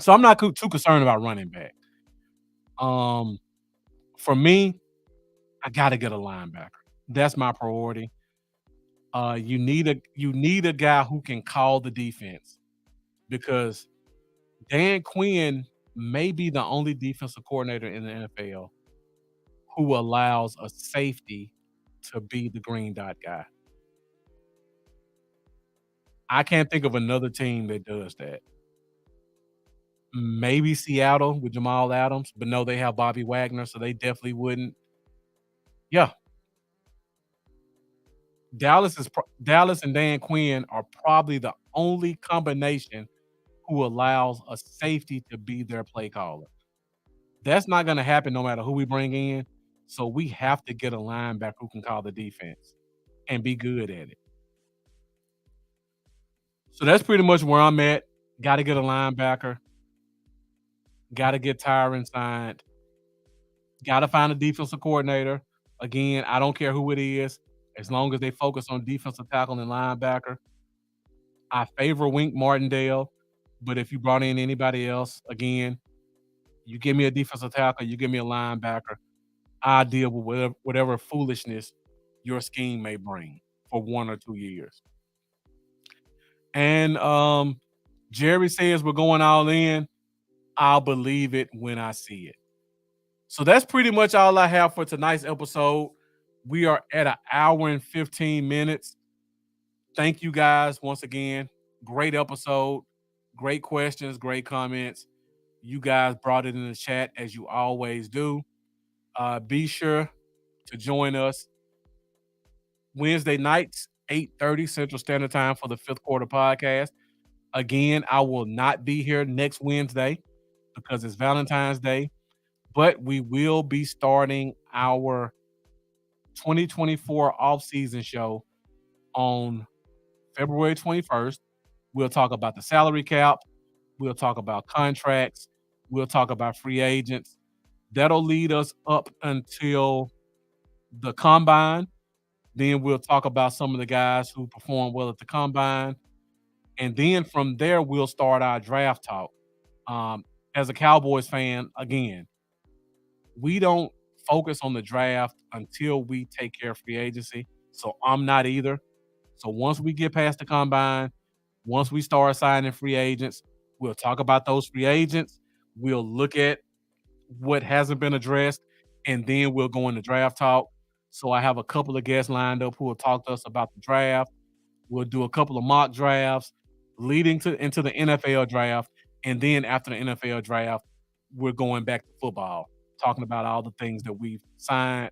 So I'm not too concerned about running back. For me, I got to get a linebacker. That's my priority. You need a guy who can call the defense because Dan Quinn may be the only defensive coordinator in the NFL who allows a safety to be the green dot guy. I can't think of another team that does that. Maybe Seattle with Jamal Adams, but no, they have Bobby Wagner, so they definitely wouldn't. Yeah, Dallas and Dan Quinn are probably the only combination who allows a safety to be their play caller. That's not going to happen no matter who we bring in. So we have to get a linebacker who can call the defense and be good at it. So that's pretty much where I'm at. Got to get a linebacker. Got to get Tyron signed. Got to find a defensive coordinator. Again, I don't care who it is, as long as they focus on defensive tackle and linebacker. I favor Wink Martindale, but if you brought in anybody else, again, you give me a defensive tackle, you give me a linebacker, I deal with whatever foolishness your scheme may bring for 1 or 2 years. And Jerry says we're going all in. I'll believe it when I see it. So that's pretty much all I have for tonight's episode. We are at an hour and 15 minutes. Thank you guys once again. Great episode. Great questions, great comments. You guys brought it in the chat as you always do. Be sure to join us Wednesday nights, 8:30 Central Standard Time for the Fifth Quarter Podcast. Again, I will not be here next Wednesday because it's Valentine's Day, but we will be starting our 2024 off-season show on February 21st. We'll talk about the salary cap. We'll talk about contracts. We'll talk about free agents. That'll lead us up until the combine. Then we'll talk about some of the guys who performed well at the combine. And then from there, we'll start our draft talk. As a Cowboys fan, again, we don't focus on the draft until we take care of free agency. So I'm not either. So once we get past the combine, once we start signing free agents, we'll talk about those free agents. We'll look at what hasn't been addressed, and then we'll go into draft talk. So I have a couple of guests lined up who will talk to us about the draft. We'll do a couple of mock drafts leading to into the NFL draft. And then after the NFL draft, we're going back to football, talking about all the things that we've signed,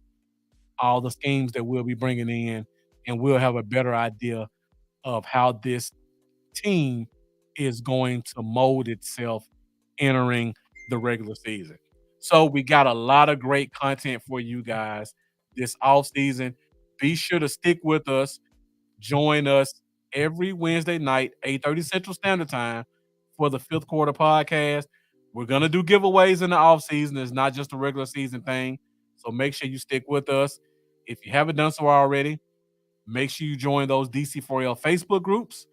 all the schemes that we'll be bringing in, and we'll have a better idea of how this team is going to mold itself entering the regular season. So we got a lot of great content for you guys this off season. Be sure to stick with us. Join us every Wednesday night, 8:30 Central Standard Time for the fifth quarter podcast. We're gonna do giveaways in the off season. It's not just a regular season thing. So make sure you stick with us. If you haven't done so already, make sure you join those DC4L Facebook groups.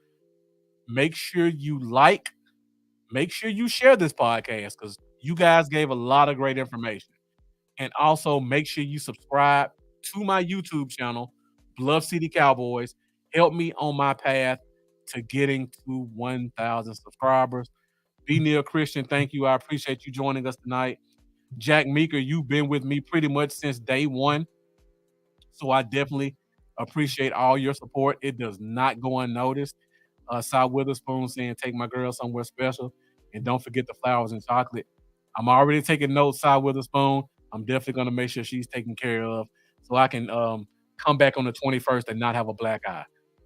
Make sure you make sure you share this podcast because you guys gave a lot of great information. And also make sure you subscribe to my YouTube channel, Bluff City Cowboys. Help me on my path to getting to 1,000 subscribers. Be Neil Christian, thank you. I appreciate you joining us tonight. Jack Meeker, you've been with me pretty much since day one. So I definitely appreciate all your support. It does not go unnoticed. Cy Witherspoon saying, take my girl somewhere special. And don't forget the flowers and chocolate. I'm already taking notes, Cy Witherspoon. I'm definitely going to make sure she's taken care of so I can come back on the 21st and not have a black eye.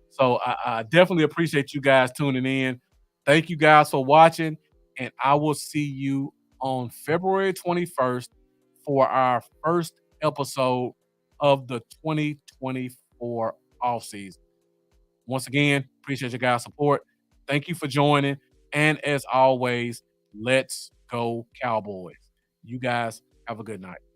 So I definitely appreciate you guys tuning in. Thank you guys for watching. And I will see you on February 21st for our first episode of the 2024 offseason. Once again, appreciate your guys' support. Thank you for joining. And as always, let's go Cowboys. You guys have a good night.